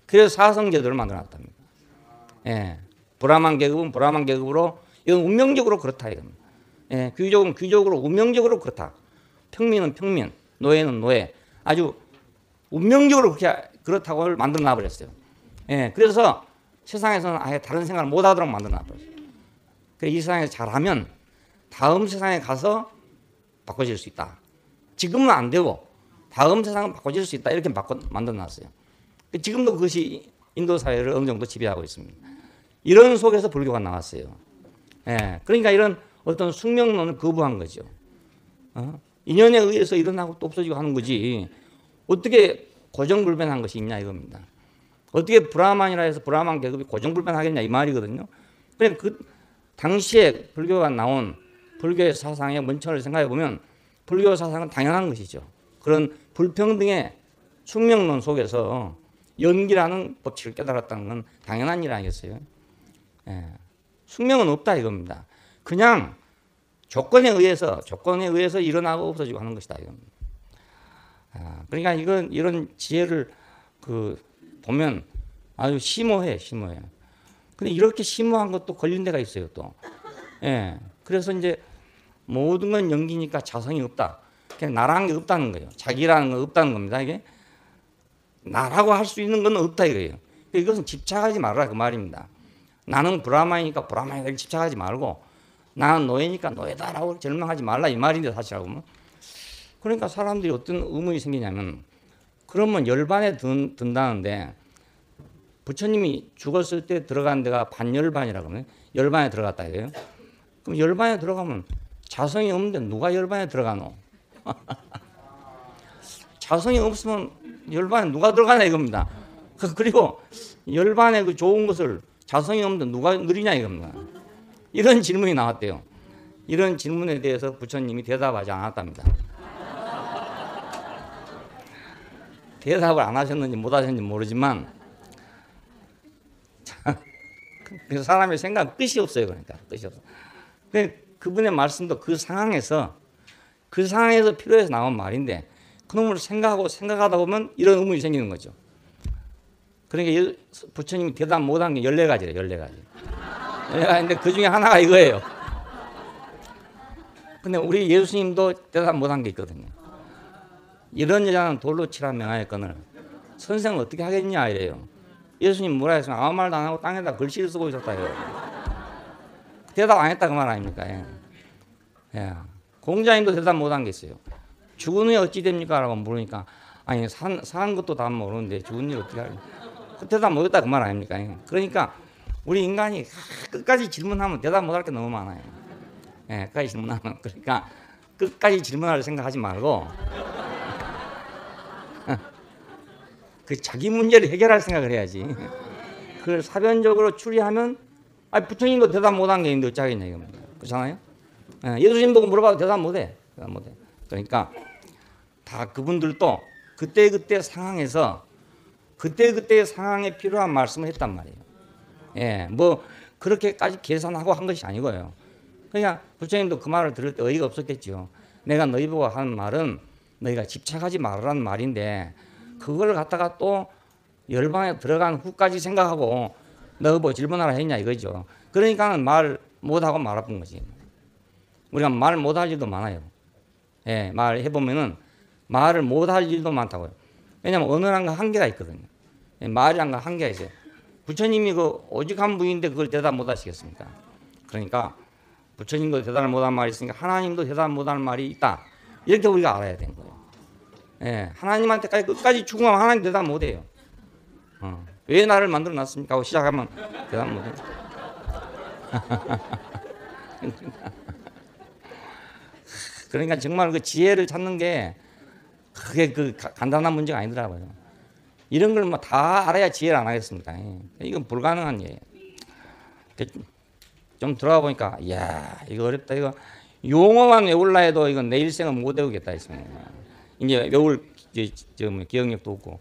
그래서 사성제도를 만들어놨답니다. 브라만 계급은 브라만 계급으로 이건 운명적으로 그렇다 이겁니다. 귀족은 귀족으로 운명적으로 그렇다. 평민은 평민, 노예는 노예. 아주 운명적으로 그렇다고 만들어 놔버렸어요. 그래서 세상에서는 아예 다른 생각을 못 하도록 만들어 놔버렸어요. 그래서 이 세상에서 잘하면 다음 세상에 가서 바꿔질 수 있다. 지금은 안 되고 다음 세상은 바꿔질 수 있다. 이렇게 만들어 놨어요. 지금도 그것이 인도 사회를 어느 정도 지배하고 있습니다. 이런 속에서 불교가 나왔어요. 그러니까 이런 어떤 숙명론을 거부한 거죠. 인연에 의해서 일어나고 또 없어지고 하는 거지. 어떻게 고정불변한 것이 있냐 이겁니다. 어떻게 브라만이라 해서 브라만 계급이 고정불변하겠냐 이 말이거든요. 그냥 그 당시에 불교가 나온 불교의 사상의 원천을 생각해 보면 불교 사상은 당연한 것이죠. 그런 불평등의 숙명론 속에서 연기라는 법칙을 깨달았다는 건 당연한 일 아니겠어요? 숙명은 없다 이겁니다. 그냥 조건에 의해서 일어나고 없어지고 하는 것이다 이겁니다. 그러니까 이런 지혜를 보면 아주 심오해. 근데 이렇게 심오한 것도 걸린 데가 있어요 또. 그래서 이제 모든 건 연기니까 자성이 없다. 그냥 나라는 게 없다는 거예요. 자기라는 건 없다는 겁니다. 이게 나라고 할 수 있는 건 없다 이거예요. 이것은 집착하지 말라 그 말입니다. 나는 브라마니까 브라마니까 집착하지 말고 나는 노예니까 노예다라고 절망하지 말라 이 말인데 사실하고 보면. 그러니까 사람들이 어떤 의문이 생기냐면 그러면 열반에 든다는데 부처님이 죽었을 때 들어간 데가 반열반이라고 하면 열반에 들어갔다 이거예요. 그럼 열반에 들어가면 자성이 없는데 누가 열반에 들어가노? 자성이 없으면 열반에 누가 들어가냐 이겁니다. 그리고 열반에 그 좋은 것을 자성이 없는데 누가 누리냐 이겁니다. 이런 질문이 나왔대요. 이런 질문에 대해서 부처님이 대답하지 않았답니다. 대답을 안 하셨는지 못 하셨는지 모르지만 그 사람의 생각 끝이 없어요. 그러니까 끝이 없어. 그분의 말씀도 그 상황에서 필요해서 나온 말인데 그놈을 생각하다 보면 이런 의문이 생기는 거죠. 그러니까 부처님이 대답 못한 게 14가지래요. 14가지. 14가지인데 그 중에 하나가 이거예요. 근데 우리 예수님도 대답 못한 게 있거든요. 이런 여자는 돌로 치라 명하였거늘 선생은 어떻게 하겠냐 이래요. 예수님 뭐라 했으면 아무 말도 안 하고 땅에다 글씨를 쓰고 있었다 이래요. 대답 안 했다 그 말 아닙니까? 예. 공자님도 대답 못한 게 있어요. 죽은 후에 어찌 됩니까? 라고 물으니까 아니 사는 것도 다 모르는데 죽은 일 어떻게 하겠냐. 그 대답 못했다 그 말 아닙니까? 그러니까 우리 인간이 끝까지 질문하면 대답 못할 게 너무 많아요. 예, 끝까지 질문하면 그러니까 끝까지 질문할 생각하지 말고 그 자기 문제를 해결할 생각을 해야지. 그걸 사변적으로 추리하면 부처님도 대답 못한 게 있는데 어쩌겠냐 이겁니다. 그렇잖아요? 예수님 보고 물어봐도 대답 못해. 그러니까 다 그분들도 그때그때 상황에서 그때그때 상황에 필요한 말씀을 했단 말이에요. 예, 뭐 그렇게까지 계산하고 한 것이 아니고요. 그러니까 부처님도 그 말을 들을 때 어이가 없었겠죠. 내가 너희 보고 하는 말은 너희가 집착하지 말라는 말인데 그걸 갖다가 또 열반에 들어간 후까지 생각하고 너 뭐 질문하라 했냐 이거죠. 그러니까 말 못하고 말아본 거지. 우리가 말 못할 일도 많아요. 예, 말해보면은 말을 못할 일도 많다고요. 왜냐하면 언어란 거 한계가 있거든요. 예, 말이란 거 한계가 있어요. 부처님이 그 오직 한 분인데 그걸 대답 못 하시겠습니까? 그러니까 부처님도 대답을 못한 말이 있으니까 하나님도 대답 못할 말이 있다. 이렇게 우리가 알아야 되는 거예요. 예, 하나님한테까지 끝까지 추궁하면 하나님 대답 못해요. 왜 나를 만들어 놨습니까? 하고 시작하면 대답 못해요. 그러니까 정말 그 지혜를 찾는 게 그게 그 간단한 문제가 아니더라고요. 이런 걸 뭐 다 알아야 지혜를 안 하겠습니까? 이건 불가능한 예요. 좀 들어가 보니까 이야 이거 어렵다. 이거 용어만 외울라 해도 이건 내 일생은 못 외우겠다 했습니다. 이제 외울 기억력도 없고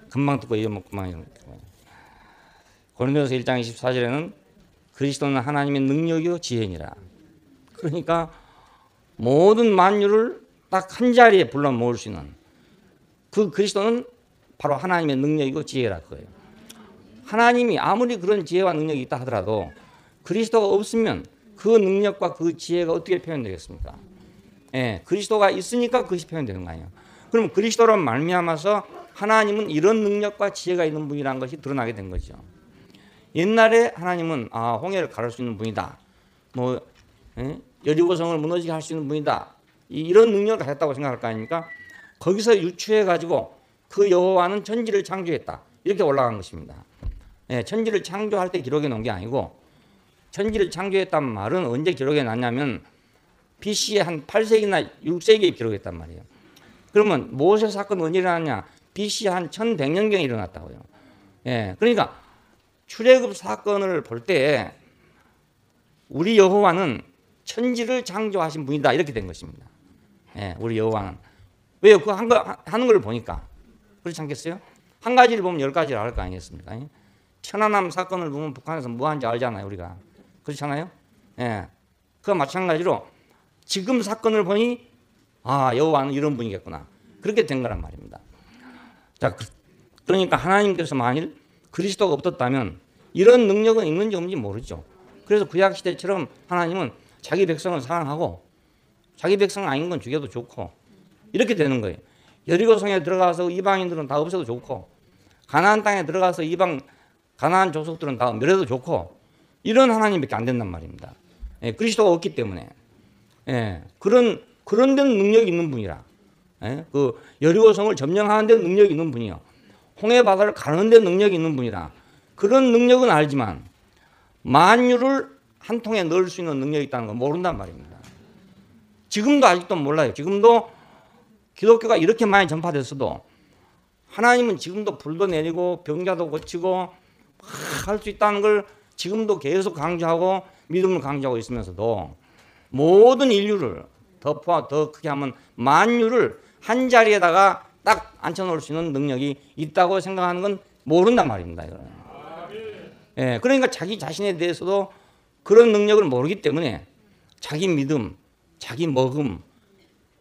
금방 듣고 잊어먹고 금방 잊어먹고. 고린도서 1장 24절에는 그리스도는 하나님의 능력이요 지혜니라. 그러니까 모든 만유를 딱 한 자리에 불러 모을 수 있는 그 그리스도는 바로 하나님의 능력이고 지혜라 그거예요. 하나님이 아무리 그런 지혜와 능력이 있다 하더라도 그리스도가 없으면 그 능력과 그 지혜가 어떻게 표현되겠습니까? 예, 그리스도가 있으니까 그것이 표현되는 거 아니에요. 그럼 그리스도로 말미암아서 하나님은 이런 능력과 지혜가 있는 분이라는 것이 드러나게 된 거죠. 옛날에 하나님은 홍해를 가를 수 있는 분이다. 뭐 여리고성을 무너지게 할 수 있는 분이다. 이런 능력을 가졌다고 생각할 거 아닙니까? 거기서 유추해 가지고 그 여호와는 천지를 창조했다. 이렇게 올라간 것입니다. 예, 천지를 창조할 때 기록해 놓은 게 아니고 천지를 창조했단 말은 언제 기록해 놨냐면 BC에 한 8세기나 6세기에 기록했단 말이에요. 그러면 모세 사건은 언제 일어났냐? BC 한 1100년경에 일어났다고요. 예, 그러니까 출애굽 사건을 볼 때 우리 여호와는 천지를 창조하신 분이다 이렇게 된 것입니다. 예, 우리 여호와는 왜요? 그 하는 걸 보니까 그렇지 않겠어요? 한 가지를 보면 10가지를 알 거 아니겠습니까? 천안함 사건을 보면 북한에서 뭐 하는지 알잖아요, 우리가. 그렇잖아요? 예. 그와 마찬가지로 지금 사건을 보니 여호와는 이런 분이겠구나. 그렇게 된 거란 말입니다. 자, 그러니까 하나님께서 만일 그리스도가 없었다면 이런 능력은 있는지 없는지 모르죠. 그래서 구약 시대처럼 하나님은 자기 백성을 사랑하고 자기 백성 아닌 건 죽여도 좋고 이렇게 되는 거예요. 여리고성에 들어가서 이방인들은 다 없애도 좋고 가나안 땅에 들어가서 가나안 족속들은 다 멸해도 좋고 이런 하나님밖에 안 된단 말입니다. 예, 그리스도가 없기 때문에 그런 데는 능력이 있는 분이라 예? 그 여리고성을 점령하는 데 능력이 있는 분이요. 홍해 바다를 가는 데 능력이 있는 분이라. 그런 능력은 알지만 만유를 한 통에 넣을 수 있는 능력이 있다는 건 모른단 말입니다. 지금도 아직도 몰라요. 지금도 기독교가 이렇게 많이 전파됐어도 하나님은 지금도 불도 내리고 병자도 고치고 할 수 있다는 걸 지금도 계속 강조하고 믿음을 강조하고 있으면서도 모든 인류를 더 크게 하면 만유를 한 자리에다가 딱 앉혀놓을 수 있는 능력이 있다고 생각하는 건 모른단 말입니다. 예, 그러니까 자기 자신에 대해서도 그런 능력을 모르기 때문에 자기 믿음, 자기 먹음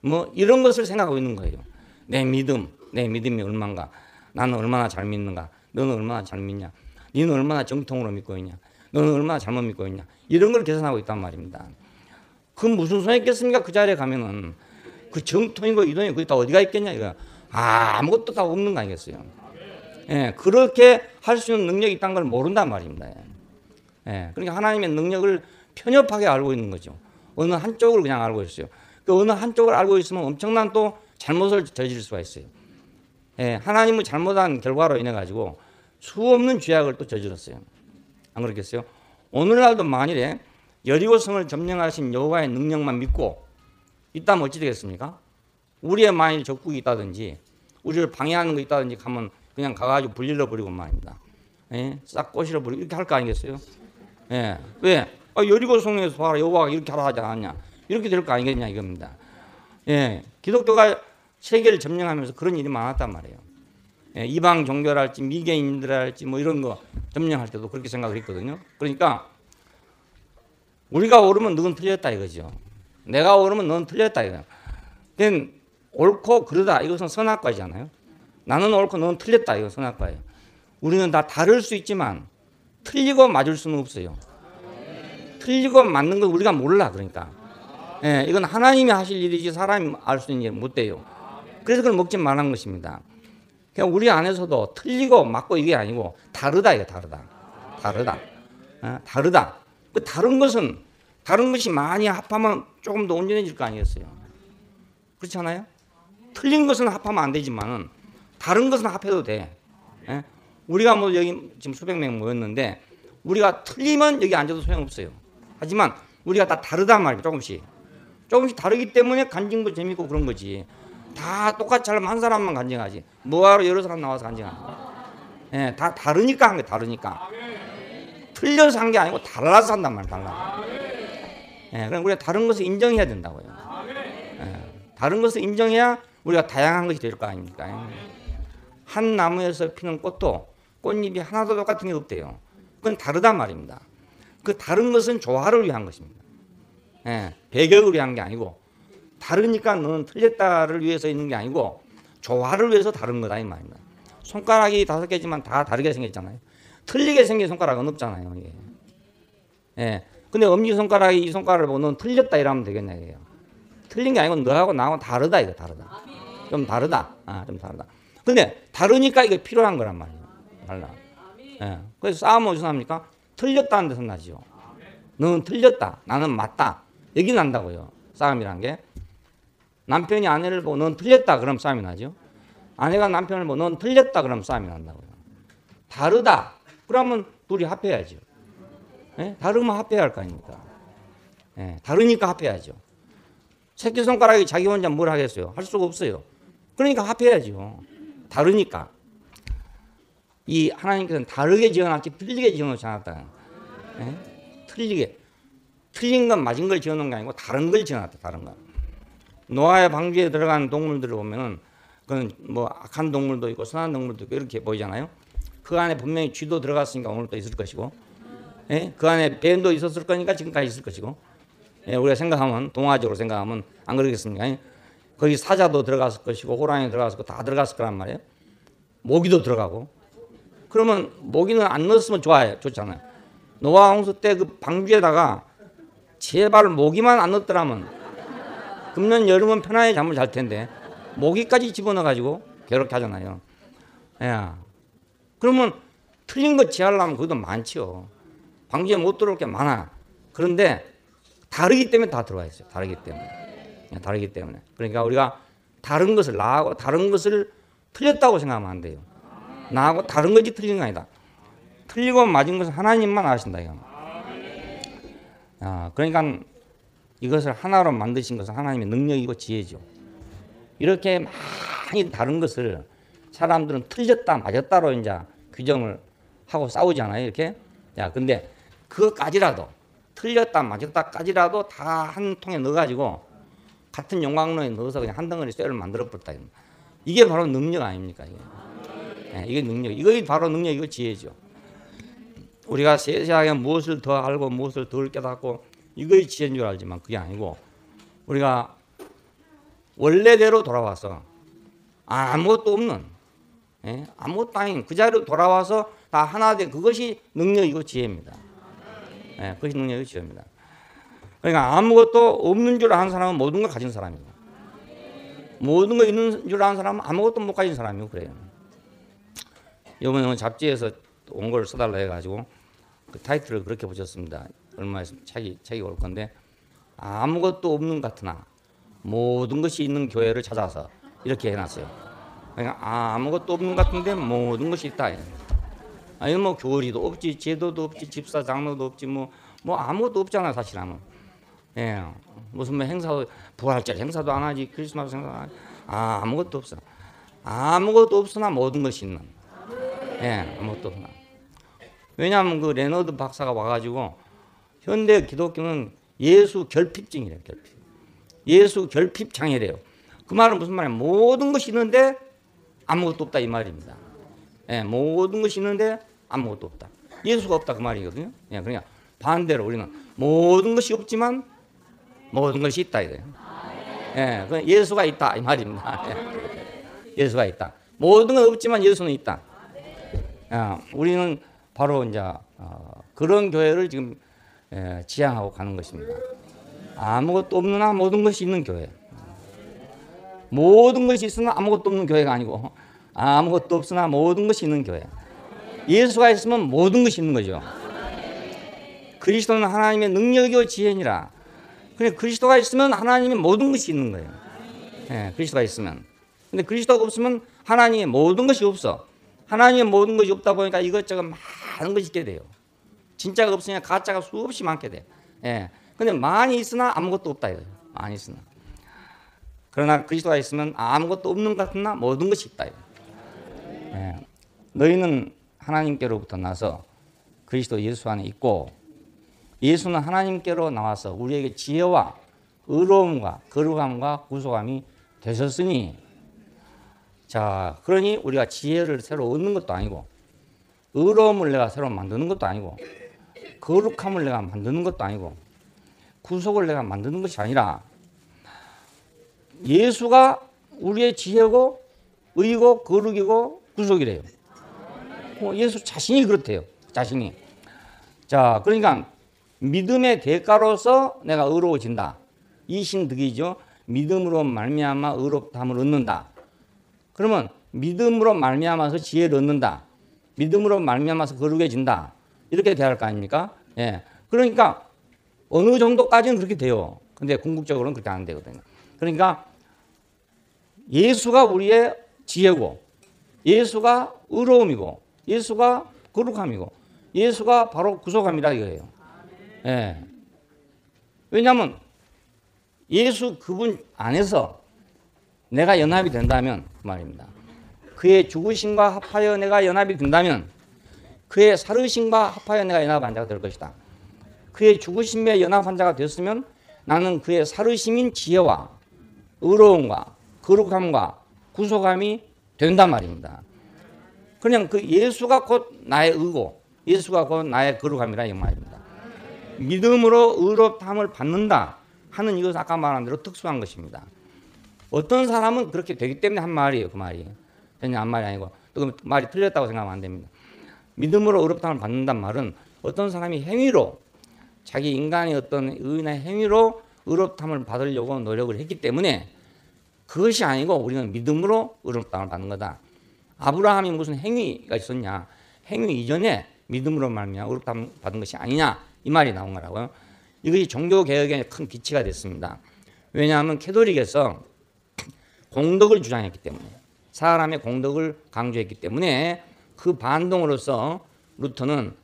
뭐 이런 것을 생각하고 있는 거예요. 내 믿음이 얼마인가? 나는 얼마나 잘 믿는가? 너는 얼마나 잘 믿냐? 너는 얼마나 정통으로 믿고 있냐? 너는 얼마나 잘못 믿고 있냐? 이런 걸 계산하고 있단 말입니다. 그 무슨 소용이 있겠습니까? 그 자리에 가면은 그 정통이고 이동이 거기 다 어디가 있겠냐 이거. 아무것도 다 없는 거 아니겠어요? 예, 그렇게 할 수 있는 능력이 있다는 걸 모른단 말입니다. 예, 그러니까 하나님의 능력을 편협하게 알고 있는 거죠. 어느 한쪽을 그냥 알고 있어요. 그 어느 한쪽을 알고 있으면 엄청난 또 잘못을 저지를 수가 있어요. 예, 하나님의 잘못한 결과로 인해 가지고 수없는 죄악을 또 저질렀어요. 안 그렇겠어요? 오늘날도 만일에 여리고성을 점령하신 여호와의 능력만 믿고 있다면 어찌 되겠습니까? 우리의 만일 적국이 있다든지 우리를 방해하는 거 있다든지 하면 그냥 가가지고 불질러 버리고 말입니다. 예? 싹 꼬시러 버리고 이렇게 할 거 아니겠어요? 예. 왜? 여리고성에서 와라 여호와가 이렇게 하라 하지 않았냐? 이렇게 될 거 아니겠냐 이겁니다. 예. 기독교가 세계를 점령하면서 그런 일이 많았단 말이에요. 예, 이방 종교랄지 미개인들할지 뭐 이런 거 점령할 때도 그렇게 생각을 했거든요. 그러니까 우리가 옳으면 너는 틀렸다 이거죠. 내가 옳으면 너는 틀렸다 이거예요. 그건 옳고 그르다 이것은 선악과잖아요. 나는 옳고 너는 틀렸다 이건 선악과예요. 우리는 다 다를 수 있지만 틀리고 맞을 수는 없어요. 틀리고 맞는 건 우리가 몰라 그러니까. 예, 이건 하나님이 하실 일이지 사람이 알 수 있는 일 못 돼요. 그래서 그걸 먹지 말라는 것입니다. 그냥 우리 안에서도 틀리고 맞고 이게 아니고 다르다 이게 다르다. 다르다. 그 다른 것이 많이 합하면 조금 더 온전해질 거 아니겠어요? 그렇지 않아요? 틀린 것은 합하면 안 되지만은 다른 것은 합해도 돼. 예? 우리가 뭐 여기 지금 수백 명 모였는데 우리가 틀리면 여기 앉아도 소용없어요. 하지만 우리가 다 다르단 말이에요. 조금씩 다르기 때문에 간증도 재밌고 그런 거지. 다 똑같이 하려면 한 사람만 간증하지. 뭐하러 여러 사람 나와서 간증하는 거야. 예, 다 다르니까 한 게 다르니까. 틀려서 한 게 아니고 달라서 한단 말이야. 달라. 예, 그럼 우리가 다른 것을 인정해야 된다고요. 예, 다른 것을 인정해야 우리가 다양한 것이 될 거 아닙니까? 한 나무에서 피는 꽃도 꽃잎이 하나도 똑같은 게 없대요. 그건 다르단 말입니다. 그 다른 것은 조화를 위한 것입니다. 예, 배격을 위한 게 아니고 다르니까 너는 틀렸다를 위해서 있는 게 아니고 조화를 위해서 다른 거다 이 말입니다. 손가락이 5개지만 다 다르게 생겼잖아요. 틀리게 생긴 손가락은 없잖아요. 이게. 예. 근데 엄지손가락이 이 손가락을 보고 넌 틀렸다 이러면 되겠냐 이게요. 틀린 게 아니고 너하고 나하고 다르다 이거 다르다. 좀 다르다. 좀 다르다. 근데 다르니까 이게 필요한 거란 말이에요. 달라. 예. 그래서 싸움은 어디서 납니까? 틀렸다는 데서 나죠. 너는 틀렸다. 나는 맞다. 여기 난다고요. 싸움이란 게. 남편이 아내를 보고 넌 틀렸다 그럼 싸움이 나죠. 아내가 남편을 보고 넌 틀렸다 그럼 싸움이 난다고요. 다르다. 그러면 둘이 합해야죠. 예? 다르면 합해야 할 거 아닙니까? 예, 다르니까 합해야죠. 새끼손가락이 자기 혼자 뭘 하겠어요? 할 수가 없어요. 그러니까 합해야죠. 다르니까. 이 하나님께서는 다르게 지어놨지 틀리게 지어놓지 않았다. 예? 틀리게. 틀린 건 맞은 걸 지어놓은 게 아니고 다른 걸 지어놨다. 다른 거. 노아의 방주에 들어간 동물들을 보면은 그건 뭐 악한 동물도 있고 선한 동물도 있고 이렇게 보이잖아요. 그 안에 분명히 쥐도 들어갔으니까 오늘도 있을 것이고, 예? 그 안에 뱀도 있었을 거니까 지금까지 있을 것이고, 예? 우리가 생각하면 동화적으로 생각하면 안 그러겠습니까? 예? 거기 사자도 들어갔을 것이고 호랑이 들어갔을 거 다 들어갔을 거란 말이에요. 모기도 들어가고. 그러면 모기는 안 넣었으면 좋잖아요. 노아 홍수 때 그 방주에다가 제발 모기만 안 넣었더라면 금년 여름은 편안히 잠을 잘 텐데 모기까지 집어넣어가지고 괴롭게 하잖아요. 야, 그러면 틀린 거 지하려면 그것도 많죠. 방주에 못 들어올 게 많아. 그런데 다르기 때문에 다 들어와 있어요. 다르기 때문에. 그러니까 우리가 다른 것을, 나하고 다른 것을 틀렸다고 생각하면 안 돼요. 나하고 다른 것이 틀린 거 아니다. 틀리고 맞은 것은 하나님만 아신다. 그러니까 이것을 하나로 만드신 것은 하나님의 능력이고 지혜죠. 이렇게 많이 다른 것을 사람들은 틀렸다 맞았다로 이제 규정을 하고 싸우잖아요. 이렇게. 근데 그것까지라도 틀렸다 맞았다까지라도 다 한 통에 넣어가지고 같은 용광로에 넣어서 그냥 한 덩어리 쇠를 만들어 버렸다. 이게 바로 능력 아닙니까? 이게 능력. 이게 바로 능력이고 지혜죠. 우리가 세세하게 무엇을 더 알고 무엇을 덜 깨닫고 이거의 지혜인 줄 알지만 그게 아니고 우리가 원래대로 돌아와서 아무것도 없는 아무것도 아닌 그 자리로 돌아와서 다 하나 된 그것이 능력이고 지혜입니다. 그것이 능력이고 지혜입니다. 그러니까 아무것도 없는 줄 아는 사람은 모든 걸 가진 사람이고 모든 거 있는 줄 아는 사람은 아무것도 못 가진 사람이고 그래요. 이번에 잡지에서 온 걸 써달라 해가지고 그 타이틀을 그렇게 붙였습니다. 얼마 있으면 책이 올 건데 아무것도 없는 같으나 모든 것이 있는 교회를 찾아서 이렇게 해놨어요. 그러니까 아무것도 없는 것 같은데 모든 것이 있다. 아니 뭐 교리도 없지, 제도도 없지, 집사 장로도 없지, 뭐 아무것도 없잖아 사실은. 무슨 뭐 행사도 부활절 행사도 안 하지, 크리스마스 행사도 안 하지. 아무것도 없어. 아무것도 없으나 모든 것이 있는. 아무것도 없으나. 왜냐하면 그 레너드 박사가 와가지고 현대 기독교는 예수 결핍증이래요. 결핍. 예수 결핍 장애래요. 그 말은 무슨 말이야? 모든 것이 있는데 아무것도 없다 이 말입니다. 모든 것이 있는데 아무것도 없다. 예수가 없다 그 말이거든요. 그러니까 반대로 우리는 모든 것이 없지만 모든 것이 있다 이거예요. 예수가 있다 이 말입니다. 예수가 있다. 모든 건 없지만 예수는 있다. 우리는 바로 이제 그런 교회를 지금 지향하고 가는 것입니다. 아무것도 없으나 모든 것이 있는 교회. 모든 것이 있으나 아무것도 없는 교회가 아니고 아무것도 없으나 모든 것이 있는 교회. 예수가 있으면 모든 것이 있는 거죠. 그리스도는 하나님의 능력이요 지혜니라. 그래 그리스도가 있으면 하나님의 모든 것이 있는 거예요. 그리스도가 있으면. 근데 그리스도가 없으면 하나님의 모든 것이 없어. 하나님의 모든 것이 없다 보니까 이것저것 많은 것이 있게 돼요. 진짜가 없으니까 가짜가 수없이 많게 돼. 근데 많이 있으나 아무것도 없다 이거예요. 많이 있으나. 그러나 그리스도가 있으면 아무것도 없는 것 같으나 모든 것이 있다. 너희는 하나님께로부터 나서 그리스도 예수 안에 있고 예수는 하나님께로 나와서 우리에게 지혜와 의로움과 거룩함과 구속함이 되셨으니 자 그러니 우리가 지혜를 새로 얻는 것도 아니고 의로움을 내가 새로 만드는 것도 아니고 거룩함을 내가 만드는 것도 아니고 구속을 내가 만드는 것이 아니라 예수가 우리의 지혜고 의고 거룩이고 구속이래요. 예수 자신이 그렇대요. 자신이. 자, 그러니까 믿음의 대가로서 내가 의로워진다. 이 신득이죠. 믿음으로 말미암아 의롭다함을 얻는다. 그러면 믿음으로 말미암아서 지혜를 얻는다. 믿음으로 말미암아서 거룩해진다. 이렇게 돼야 할 거 아닙니까? 그러니까 어느 정도까지는 그렇게 돼요. 근데 궁극적으로는 그렇게 안 되거든요. 그러니까 예수가 우리의 지혜고 예수가 의로움이고 예수가 거룩함이고 예수가 바로 구속함이라 이거예요. 왜냐하면 예수 그분 안에서 내가 연합이 된다면 그 말입니다. 그의 죽으심과 합하여 내가 연합이 된다면 그의 살으심과 합하여 내가 연합한 자가 될 것이다. 그의 죽으심에 연합한 자가 됐으면 나는 그의 살으심인 지혜와 의로움과 거룩함과 구속함이 된단 말입니다. 그냥 그 예수가 곧 나의 의고 예수가 곧 나의 거룩함이라 이 말입니다. 믿음으로 의롭다함을 받는다 하는 이것은 아까 말한 대로 특수한 것입니다. 어떤 사람은 그렇게 되기 때문에 한 말이에요. 그 말이 그냥 한 말이 아니고 또 그 말이 틀렸다고 생각하면 안 됩니다. 믿음으로 의롭다함을 받는다는 말은 어떤 사람이 행위로 자기 인간의 어떤 의인의 행위로 의롭다함을 받으려고 노력을 했기 때문에 그것이 아니고 우리는 믿음으로 의롭다함을 받는 거다. 아브라함이 무슨 행위가 있었냐? 행위 이전에 믿음으로 말미암아 의롭다함을 받은 것이 아니냐? 이 말이 나온 거라고요. 이것이 종교개혁의 큰 기치가 됐습니다. 왜냐하면 캐톨릭에서 공덕을 주장했기 때문에, 사람의 공덕을 강조했기 때문에 그 반동으로서 루터는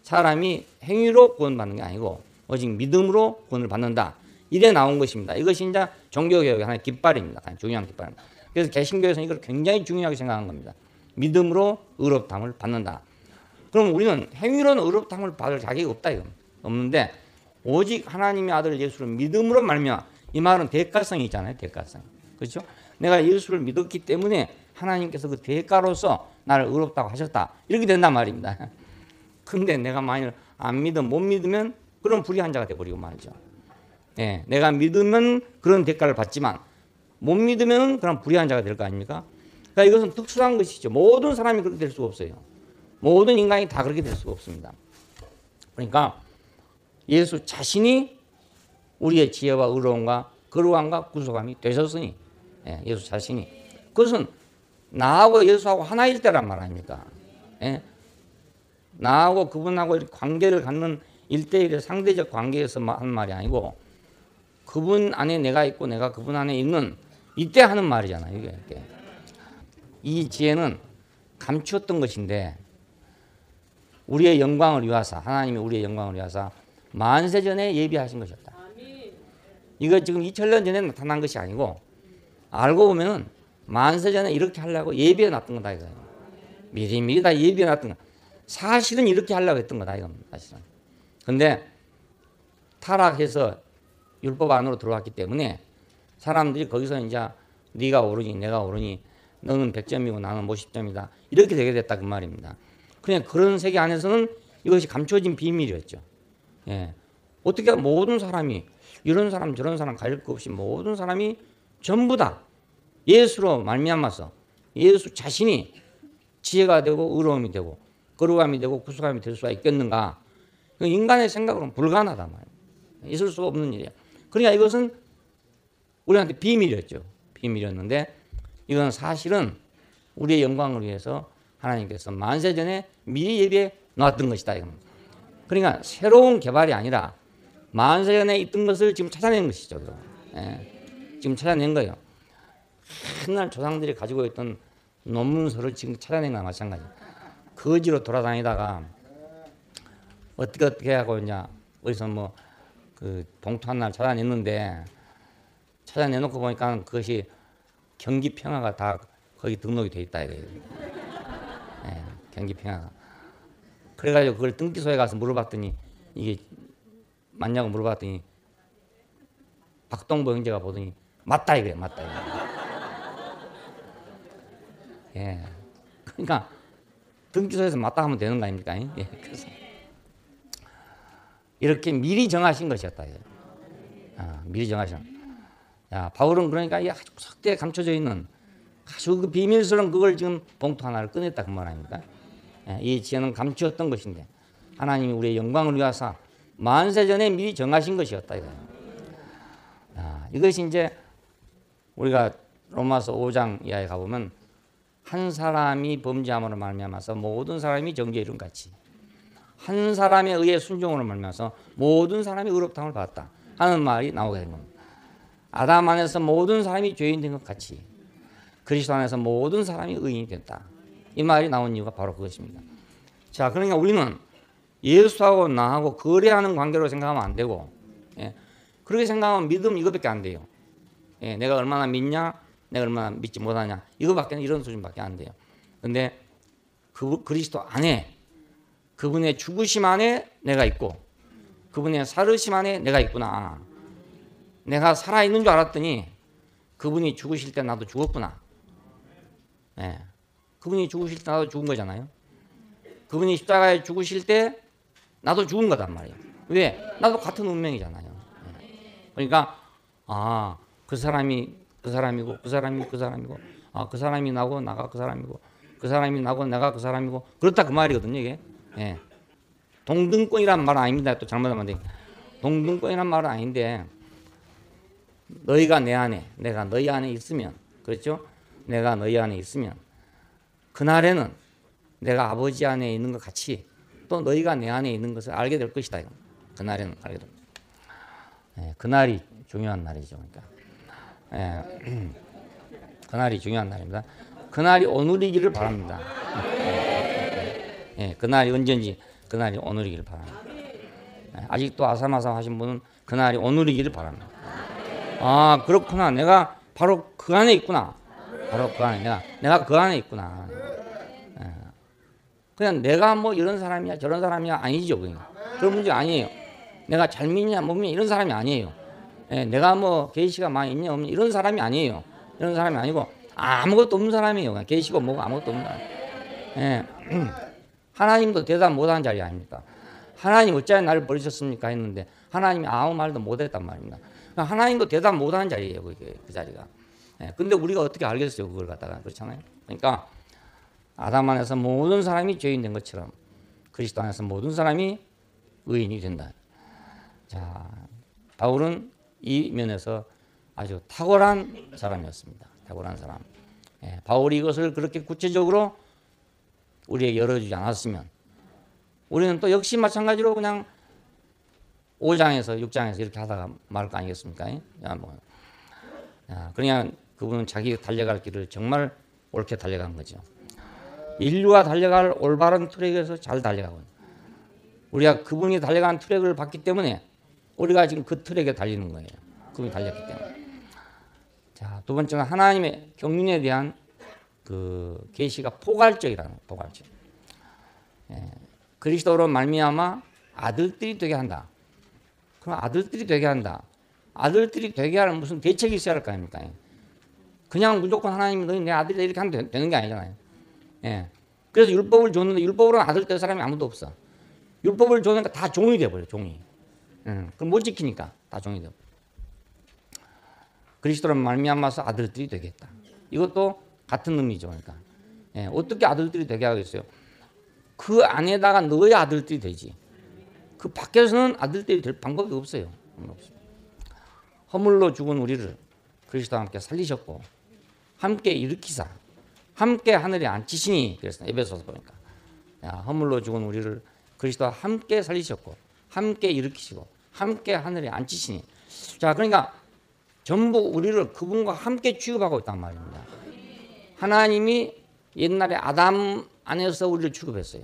사람이 행위로 구원받는 게 아니고 오직 믿음으로 구원을 받는다, 이래 나온 것입니다. 이것이 이제 종교개혁의 하나의 깃발입니다. 중요한 깃발입니다. 그래서 개신교에서는 이걸 굉장히 중요하게 생각한 겁니다. 믿음으로 의롭다함을 받는다. 그럼 우리는 행위로는 의롭다함을 받을 자격이 없다, 이거 없는데, 오직 하나님의 아들 예수를 믿음으로 말미암아, 이 말은 대가성이 있잖아요. 대가성. 그렇죠? 내가 예수를 믿었기 때문에 하나님께서 그 대가로서 나를 의롭다고 하셨다, 이렇게 된단 말입니다. 근데 내가 만일 안 믿으면, 못 믿으면 그런 불의한 자가 돼버리고 말이죠. 예, 내가 믿으면 그런 대가를 받지만 못 믿으면 그런 불의한 자가 될 거 아닙니까? 그러니까 이것은 특수한 것이죠. 모든 사람이 그렇게 될 수가 없어요. 모든 인간이 다 그렇게 될 수가 없습니다. 그러니까 예수 자신이 우리의 지혜와 의로움과 거룩함과 구속함이 되셨으니, 예, 예수 자신이, 그것은 나하고 예수하고 하나일 때란 말 아닙니까? 예? 나하고 그분하고 이렇게 관계를 갖는 1대1의 상대적 관계에서 하는 말이 아니고, 그분 안에 내가 있고 내가 그분 안에 있는 이때 하는 말이잖아요. 이게. 이 지혜는 감추었던 것인데 우리의 영광을 위하사, 하나님이 우리의 영광을 위하사 만세전에 예비하신 것이었다. 이거 지금 2000년 전에 나타난 것이 아니고, 알고 보면은 만세전에 이렇게 하려고 예비해 놨던 거다, 이거예요. 미리미리 다 예비해 놨던 거. 사실은 이렇게 하려고 했던 거다, 이건 사실은. 근데 타락해서 율법 안으로 들어왔기 때문에 사람들이 거기서 이제 네가 옳으니 내가 옳으니 너는 100점이고 나는 50점이다, 이렇게 되게 됐다, 그 말입니다. 그냥 그런 세계 안에서는 이것이 감춰진 비밀이었죠. 예. 어떻게 모든 사람이, 이런 사람 저런 사람 가릴 것 없이 모든 사람이 전부 다 예수로 말미암아서 예수 자신이 지혜가 되고 의로움이 되고 거룩함이 되고 구속함이 될 수가 있겠는가? 인간의 생각으로는 불가능하단 말이에요. 있을 수가 없는 일이야. 그러니까 이것은 우리한테 비밀이었죠. 비밀이었는데 이건 사실은 우리의 영광을 위해서 하나님께서 만세전에 미리 예비해 놨던 것이다, 이겁니다. 그러니까 새로운 개발이 아니라 만세전에 있던 것을 지금 찾아낸 것이죠. 예, 지금 찾아낸 거예요. 옛날 조상들이 가지고 있던 논문서를 지금 찾아낸 거나 마찬가지. 거지로 돌아다니다가 어떻게 하고 이제 어디서 뭐 그 봉투 하나를 찾아냈는데, 찾아내놓고 보니까 그것이 경기 평화가 다 거기 등록이 돼 있다, 이거예요. 예, 경기 평화가. 그래가지고 그걸 등기소에 가서 물어봤더니, 이게 맞냐고 물어봤더니 박동보 형제가 보더니 맞다, 이거예요. 맞다, 이거예요. 예, 그러니까 등기소에서 맞다 하면 되는 거 아닙니까? 예, 그래서 이렇게 미리 정하신 것이었다. 미리 정하신. 야, 바울은 그러니까 아주 석대에 감춰져 있는 아주 그 비밀스러운 그걸 지금 봉투 하나를 꺼냈다, 그 말 아닙니까? 예, 이 지혜는 감추었던 것인데 하나님이 우리의 영광을 위하사 만세전에 미리 정하신 것이었다, 이거예요. 이것이 이제 우리가 로마서 5장 이하에 가보면 한 사람이 범죄함으로 말미암아서 모든 사람이 정죄에 이른 같이 한 사람에 의해 순종으로 말미암아서 모든 사람이 의롭다함을 받았다 하는 말이 나오게 된 겁니다. 아담 안에서 모든 사람이 죄인 된 것 같이 그리스도 안에서 모든 사람이 의인이 됐다, 이 말이 나온 이유가 바로 그것입니다. 자, 그러니까 우리는 예수하고 나하고 거래하는 관계로 생각하면 안 되고, 예, 그렇게 생각하면 믿음 이거밖에 안 돼요. 예, 내가 얼마나 믿냐, 내가 얼마나 믿지 못하냐, 이거밖에, 이런 수준밖에 안 돼요. 근데 그 그리스도 안에, 그분의 죽으심 안에 내가 있고 그분의 살으심 안에 내가 있구나. 내가 살아있는 줄 알았더니 그분이 죽으실 때 나도 죽었구나. 예, 그분이 죽으실 때 나도 죽은 거잖아요. 그분이 십자가에 죽으실 때 나도 죽은 거단 말이에요. 왜? 나도 같은 운명이잖아요. 예. 그러니까 그 사람이 그 사람이고 그 사람이 그 사람이고, 그 사람이 나고 나가 그 사람이고 그 사람이 나고 내가 그 사람이고, 그렇다 그 말이거든요, 이게. 예. 동등권이란 말은 아닙니다. 또 잘못하면 돼. 동등권이란 말은 아닌데, 너희가 내 안에, 내가 너희 안에 있으면, 그렇죠? 내가 너희 안에 있으면 그날에는 내가 아버지 안에 있는 것 같이 또 너희가 내 안에 있는 것을 알게 될 것이다. 그날에는 알게 됩니다. 예, 그날이 중요한 날이죠. 그러니까. 예. 그날이 중요한 날입니다. 그날이 오늘이기를 바랍니다. 예, 그날이 언제인지 그날이 오늘이기를 바랍니다. 예, 아직도 아삼아삼 하신 분은 그날이 오늘이기를 바랍니다. 아, 그렇구나. 내가 바로 그 안에 있구나. 바로 그 안에 내가 그 안에 있구나. 예. 그냥 내가 뭐 이런 사람이야 저런 사람이야 아니죠. 그런 문제 아니에요. 내가 잘 믿냐 못 믿냐 이런 사람이 아니에요. 예, 내가 뭐 계시가 많이 있냐 없냐 이런 사람이 아니에요. 이런 사람이 아니고 아무것도 없는 사람이에요. 그냥 계시고 뭐고 아무것도 없는 사람. 예. 하나님도 대답 못한 자리 아닙니까? 하나님 어찌하여 나를 버리셨습니까? 했는데 하나님이 아무 말도 못했단 말입니다. 하나님도 대답 못하는 자리예요. 그 자리가. 예. 근데 우리가 어떻게 알겠어요? 그걸 갖다가. 그렇잖아요. 그러니까 아담 안에서 모든 사람이 죄인 된 것처럼 그리스도 안에서 모든 사람이 의인이 된다. 자, 바울은 이 면에서 아주 탁월한 사람이었습니다. 탁월한 사람. 예, 바울이 이것을 그렇게 구체적으로 우리에게 열어주지 않았으면 우리는 또 역시 마찬가지로 그냥 5장에서 6장에서 이렇게 하다가 말할 거 아니겠습니까? 그냥 그분은 자기 달려갈 길을 정말 옳게 달려간 거죠. 인류가 달려갈 올바른 트랙에서 잘 달려가고 우리가 그분이 달려간 트랙을 봤기 때문에 우리가 지금 그 트랙에 달리는 거예요. 그분이 달렸기 때문에. 자, 두 번째는 하나님의 경륜에 대한 그 계시가 포괄적이라는 포괄적. 예, 그리스도로 말미암아 아들들이 되게 한다. 그럼 아들들이 되게 한다. 아들들이 되게 하는 무슨 대책이 있어야 할 거 아닙니까? 그냥 무조건 하나님이 너희 내 아들이다 이렇게 하면 되는 게 아니잖아요. 예. 그래서 율법을 줬는데 율법으로는 아들 될 사람이 아무도 없어. 율법을 줬으니까 다 종이 돼버려 종이. 그럼 못 지키니까 다 종이 돼버려. 그리스도로 말미암아서 아들들이 되겠다. 이것도 같은 의미죠. 그러니까 예. 어떻게 아들들이 되게 하겠어요? 그 안에다가 너의 아들들이 되지. 그 밖에서는 아들들이 될 방법이 없어요. 허물로 죽은 우리를 그리스도와 함께 살리셨고 함께 일으키사 함께 하늘에 앉히시니 그랬어요. 에베소서 보니까 허물로 죽은 우리를 그리스도와 함께 살리셨고 함께 일으키시고 함께 하늘에 앉히시니 자 그러니까 전부 우리를 그분과 함께 취급하고 있단 말입니다. 하나님이 옛날에 아담 안에서 우리를 취급했어요.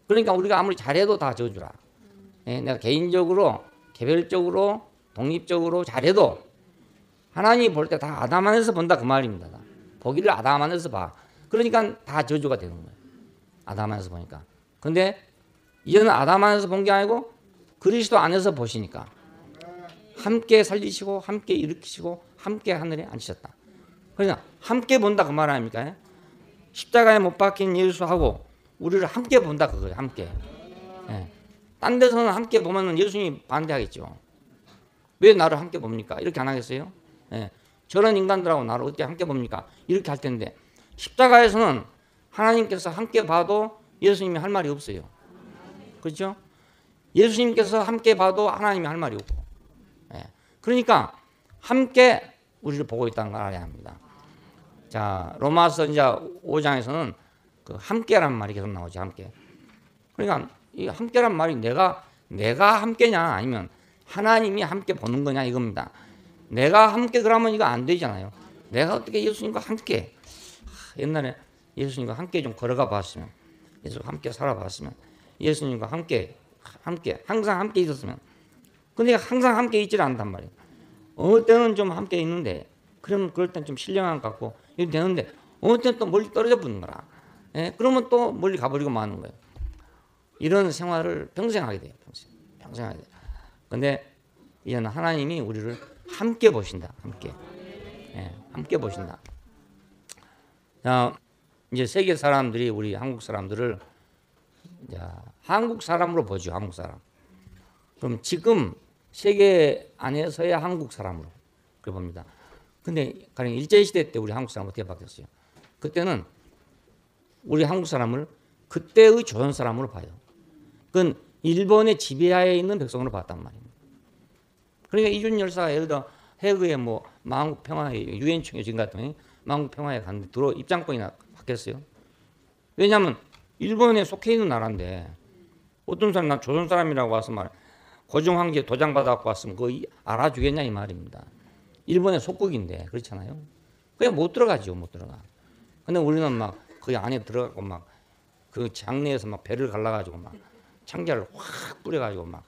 그러니까 우리가 아무리 잘해도 다 저주라. 예, 내가 개인적으로 개별적으로 독립적으로 잘해도 하나님이 볼 때 다 아담 안에서 본다 그 말입니다. 보기를 아담 안에서 봐. 그러니까 다 저주가 되는 거예요. 아담 안에서 보니까. 근데 이제는 아담 안에서 본 게 아니고 그리스도 안에서 보시니까 함께 살리시고 함께 일으키시고 함께 하늘에 앉히셨다. 그러니까 함께 본다 그 말 아닙니까? 십자가에 못 박힌 예수하고 우리를 함께 본다 그거예요. 함께. 예. 딴 데서는 함께 보면 예수님이 반대하겠죠. 왜 나를 함께 봅니까? 이렇게 안 하겠어요? 예. 저런 인간들하고 나를 어떻게 함께 봅니까? 이렇게 할 텐데 십자가에서는 하나님께서 함께 봐도 예수님이 할 말이 없어요. 그렇죠? 예수님께서 함께 봐도 하나님이 할 말이 없고. 예. 그러니까 함께 우리를 보고 있다는 걸 알아야 합니다. 자, 로마서 이제 5장에서는 그 함께란 말이 계속 나오죠. 함께. 그러니까 이 함께란 말이 내가 함께냐 아니면 하나님이 함께 보는 거냐 이겁니다. 내가 함께 그러면 이거 안 되잖아요. 내가 어떻게 예수님과 함께 옛날에 예수님과 함께 좀 걸어가 봤으면 예수님과 함께 살아봤으면 예수님과 함께 항상 함께 있었으면 근데 항상 함께 있지를 않단 말이에요. 어느 때는 좀 함께 있는데 그러면 그럴 땐 좀 신령한 것 같고 이렇게 되는데 어느 때는 또 멀리 떨어져 버리는 거라. 예? 그러면 또 멀리 가버리고 마는 거예요. 이런 생활을 평생 하게 돼요. 평생 하게 돼요. 근데 이제는 하나님이 우리를 함께 보신다. 함께. 예, 함께 보신다. 자, 이제 세계 사람들이 우리 한국 사람들을 이제 한국 사람으로 보죠. 한국 사람. 그럼 지금 세계 안에서의 한국 사람으로 그래 봅니다. 근데 가령 일제시대 때 우리 한국 사람 어떻게 바뀌었어요? 그때는 우리 한국 사람을 그때의 조선 사람으로 봐요. 그건 일본의 지배하에 있는 백성으로 봤단 말입니다. 그러니까 이준 열사가 예를 들어 해외에 뭐 만국 평화에 유엔 총회 지금 같은 만국 평화에 갔는데 들어 입장권이나 바뀌었어요. 왜냐하면 일본에 속해 있는 나라인데 어떤 사람 난 조선 사람이라고 와서 말 고종 황제 도장 받아갖고 왔으면 그거 알아주겠냐 이 말입니다. 일본의 속국인데 그렇잖아요. 그냥 못 들어가죠. 못 들어가. 근데 우리는 막 그 안에 들어가고 막 그 장내에서 막 배를 갈라가지고 막 창자를 확 뿌려가지고 막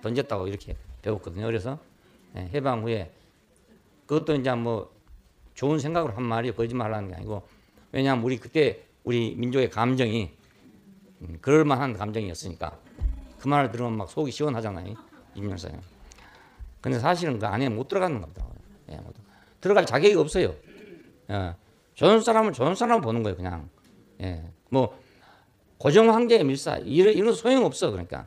던졌다고 이렇게 배웠거든요. 그래서 해방 후에 그것도 이제 뭐 좋은 생각으로 한 말이 거짓말하는 게 아니고, 왜냐하면 우리 그때 우리 민족의 감정이 그럴만한 감정이었으니까 그 말을 들으면 막 속이 시원하잖아요. 임열사님. 근데 사실은 그 안에 못 들어가는 겁니다. 들어갈 자격이 없어요. 좋은 사람을 좋은 사람을 보는 거예요. 그냥 뭐 고정 황제의 밀사 이런 소용 없어. 그러니까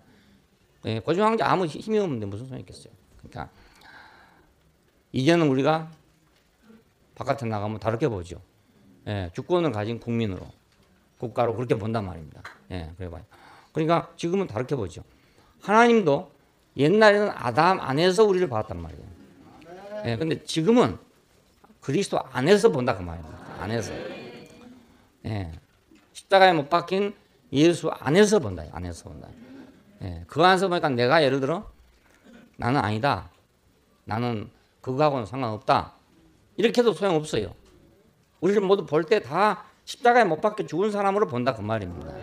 고정 황제 아무 힘이 없는데 무슨 소용이 있겠어요. 그러니까 이제는 우리가 바깥에 나가면 다르게 보죠. 주권을 가진 국민으로, 국가로 그렇게 본단 말입니다. 그래 봐요. 그러니까 지금은 다르게 보죠. 하나님도 옛날에는 아담 안에서 우리를 봤단 말이에요. 근데 지금은 그리스도 안에서 본다 그 말입니다. 안에서. 십자가에 못 박힌 예수 안에서 본다. 안에서 본다. 그 안에서 보니까 내가 예를 들어 나는 아니다. 나는 그거하고는 상관없다. 이렇게 해도 소용없어요. 우리를 모두 볼 때 다 십자가에 못 박혀 죽은 사람으로 본다 그 말입니다.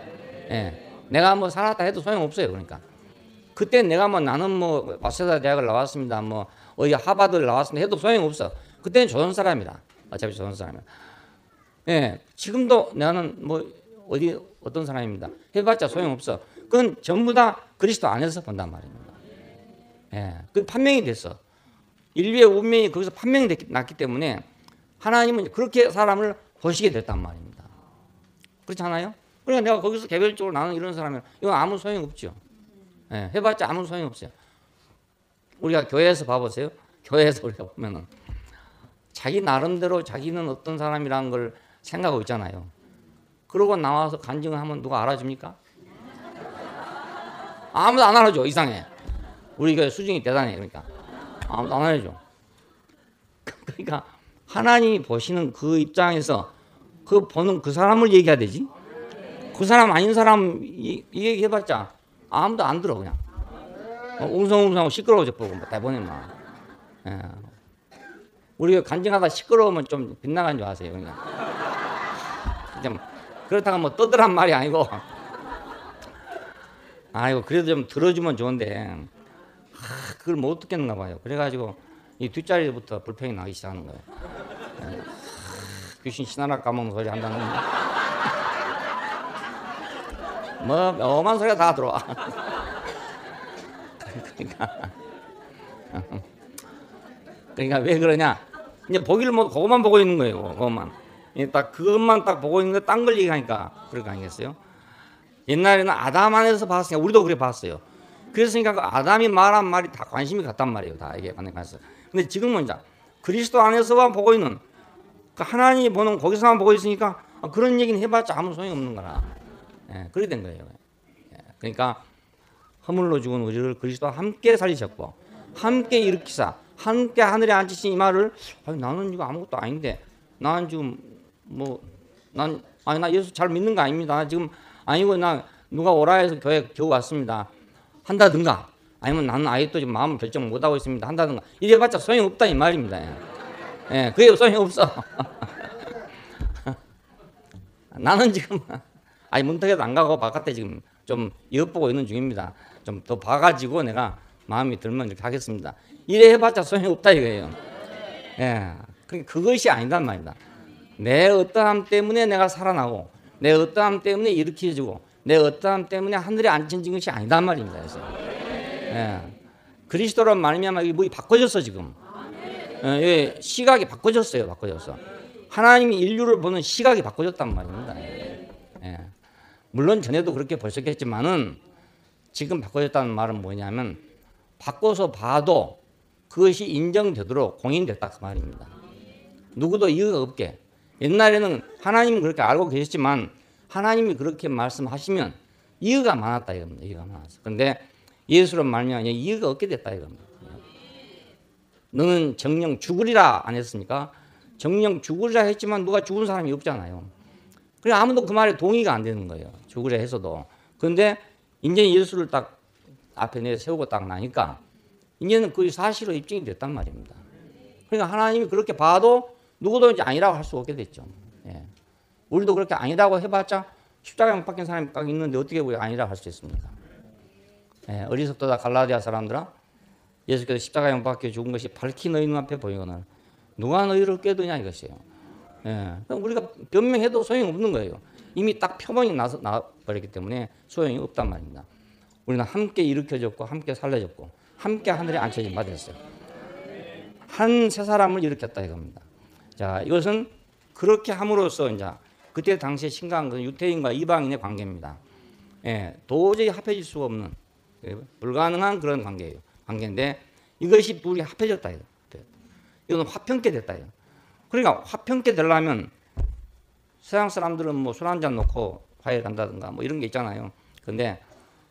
내가 뭐 살았다 해도 소용없어요. 그러니까 그때 내가 뭐 나는 뭐 와세다 대학을 나왔습니다. 뭐 어디 하버드를 나왔습니다 해도 소용없어. 그때는 좋은 사람이다. 어차피 좋은 사람이다. 지금도 나는 뭐 어디 어떤 사람입니다. 해봤자 소용없어. 그건 전부 다 그리스도 안에서 본단 말입니다. 그 판명이 됐어. 인류의 운명이 거기서 판명이 났기 때문에 하나님은 그렇게 사람을 보시게 됐단 말입니다. 그렇지 않아요? 그러니까 내가 거기서 개별적으로 나는 이런 사람이야. 이건 아무 소용이 없죠. 해봤자 아무 소용이 없어요. 우리가 교회에서 봐보세요. 교회에서 우리가 보면은 자기 나름대로 자기는 어떤 사람이라는 걸 생각하고 있잖아요. 그러고 나와서 간증을 하면 누가 알아줍니까? 아무도 안 알아줘. 이상해. 우리 교회 수준이 대단해. 그러니까 아무도 안 알아줘. 그러니까 하나님이 보시는 그 입장에서 그 보는 그 사람을 얘기해야 되지. 그 사람 아닌 사람 얘기해봤자 아무도 안 들어. 그냥 웅성웅성하고 시끄러워져 보고 대본에 막. 우리가 간증하다 시끄러우면 좀 빗나간 줄 아세요. 그냥. 좀 그렇다고 뭐 떠들란 말이 아니고, 아이고 그래도 좀 들어주면 좋은데 그걸 못 듣겠는가 봐요. 그래가지고 이 뒷자리부터 불평이 나기 시작하는 거예요. 귀신 신하나 까먹는 소리 한다는 뭐 엄한 소리가 다 들어와. 그러니까 왜 그러냐? 이제 보기를 뭐 그것만 보고 있는 거예요. 그것만 딱 보고 있는데 딴 걸 얘기하니까 그럴 거 아니겠어요? 옛날에는 아담 안에서 봤으니까 우리도 그래 봤어요. 그랬으니까 그 아담이 말한 말이 다 관심이 갔단 말이에요. 다 이게 관심. 근데 지금은 이제 그리스도 안에서만 보고 있는, 그 하나님이 보는 거기서만 보고 있으니까 그런 얘기는 해봤자 아무 소용이 없는 거라. 그렇게 된 거예요. 그러니까 허물로 죽은 우리를 그리스도와 함께 살리셨고 함께 일으키사 함께 하늘에 앉히신 이 말을, 나는 이거 아무것도 아닌데 나는 지금 나 예수 잘 믿는 거 아닙니다. 나 지금 아니고 나 누가 오라 해서 교회 겨우 왔습니다. 한다든가, 아니면 나는 아직도 지금 마음 결정 못 하고 있습니다. 한다든가, 이래봤자 소용이 없다 이 말입니다. 그게 소용이 없어. 나는 지금 아니 문턱에도 안 가고 바깥에 지금 좀 엿보고 있는 중입니다. 좀 더 봐가지고 내가 마음이 들면 이렇게 하겠습니다. 이래 해봤자 소용이 없다 이거예요. 그것이 아니단 말입니다. 내 어떠함 때문에 내가 살아나고, 내 어떠함 때문에 일으켜지고, 내 어떠함 때문에 하늘에 앉힌 것이 아니단 말입니다. 그래서 그리스도로 말미암아 뭐 바꿔졌어 지금. 시각이 바꿔졌어요. 바꿔졌어. 하나님이 인류를 보는 시각이 바꿔졌단 말입니다. 물론 전에도 그렇게 보셨겠지만은 지금 바꿔졌다는 말은 뭐냐면 바꿔서 봐도 그것이 인정되도록 공인됐다 그 말입니다. 누구도 이유가 없게. 옛날에는 하나님은 그렇게 알고 계셨지만 하나님이 그렇게 말씀하시면 이유가 많았다 이겁니다. 이유가 많았어. 그런데 예수로 말미암아 이유가 없게 됐다 이겁니다. 너는 정령 죽으리라 안 했습니까? 정령 죽으리라 했지만 누가 죽은 사람이 없잖아요. 그래 아무도 그 말에 동의가 안 되는 거예요. 죽으려 해서도. 그런데 이제 예수를 딱 앞에 내세우고 딱 나니까 이제는 그 사실로 입증이 됐단 말입니다. 그러니까 하나님이 그렇게 봐도 누구도 이제 아니라고 할 수 없게 됐죠. 예. 우리도 그렇게 아니라고 해봤자 십자가에 못 박힌 사람이 딱 있는데 어떻게 우리가 아니라고 할 수 있습니까? 예. 어리석도다 갈라디아 사람들아, 예수께서 십자가에 못 박혀 죽은 것이 밝히 너희 눈앞에 보이거늘 누가 너희를 깨드냐 이것이에요. 예. 우리가 변명해도 소용이 없는 거예요. 이미 딱 표본이 나버렸기 때문에 소용이 없단 말입니다. 우리는 함께 일으켜졌고 함께 살려졌고 함께 하늘에 앉혀진 바 됐어요. 한 세 사람을 일으켰다 이겁니다. 자, 이것은 그렇게 함으로써 이제 그때 당시에 심각한 것은 유태인과 이방인의 관계입니다. 예, 도저히 합해질 수가 없는 불가능한 그런 관계예요. 관계인데 이것이 둘이 합해졌다. 이거는 화평케 됐다. 그러니까 화평케 되려면 서양 사람들은 뭐 술 한잔 놓고 화해를 한다든가 뭐 이런 게 있잖아요. 근데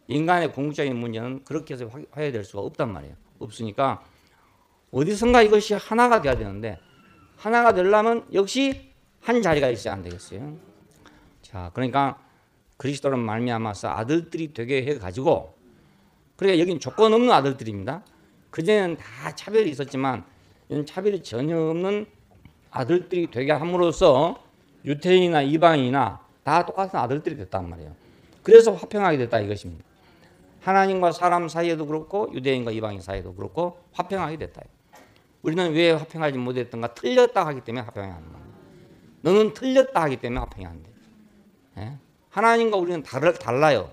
인간의 궁극적인 문제는 그렇게 해서 화해될 수가 없단 말이에요. 없으니까 어디선가 이것이 하나가 돼야 되는데 하나가 되려면 역시 한 자리가 있어야 안 되겠어요. 자, 그러니까 그리스도로 말미암아서 아들들이 되게 해가지고, 그러니까 여기는 조건 없는 아들들입니다. 그전에는 다 차별이 있었지만 이런 차별이 전혀 없는 아들들이 되게 함으로써 유태인이나 이방인이나 다 똑같은 아들들이 됐단 말이에요. 그래서 화평하게 됐다 이것입니다. 하나님과 사람 사이에도 그렇고 유대인과 이방인 사이에도 그렇고 화평하게 됐다. 우리는 왜 화평하지 못했던가? 틀렸다 하기 때문에 화평이 안 돼. 너는 틀렸다 하기 때문에 화평이 안 돼. 예? 하나님과 우리는 달라요.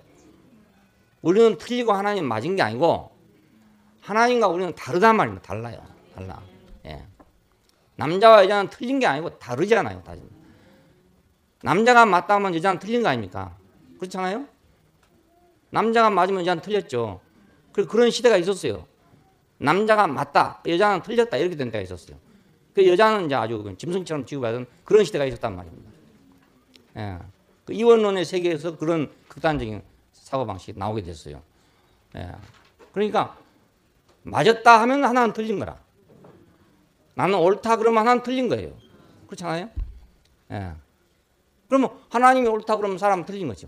우리는 틀리고 하나님 맞은 게 아니고 하나님과 우리는 다르단 말입니다. 달라요. 달라. 예. 남자와 여자는 틀린 게 아니고 다르잖아요. 남자가 맞다면 여자는 틀린 거 아닙니까? 그렇잖아요. 남자가 맞으면 여자는 틀렸죠. 그런 시대가 있었어요. 남자가 맞다, 여자는 틀렸다 이렇게 된 때가 있었어요. 그 여자는 이제 아주 짐승처럼 취급하던 그런 시대가 있었단 말입니다. 예. 그 이원론의 세계에서 그런 극단적인 사고방식이 나오게 됐어요. 예. 그러니까 맞았다 하면 하나는 틀린 거라. 나는 옳다 그러면 하나는 틀린 거예요. 그렇잖아요. 예. 그러면 하나님이 옳다 그러면 사람은 틀린 거죠.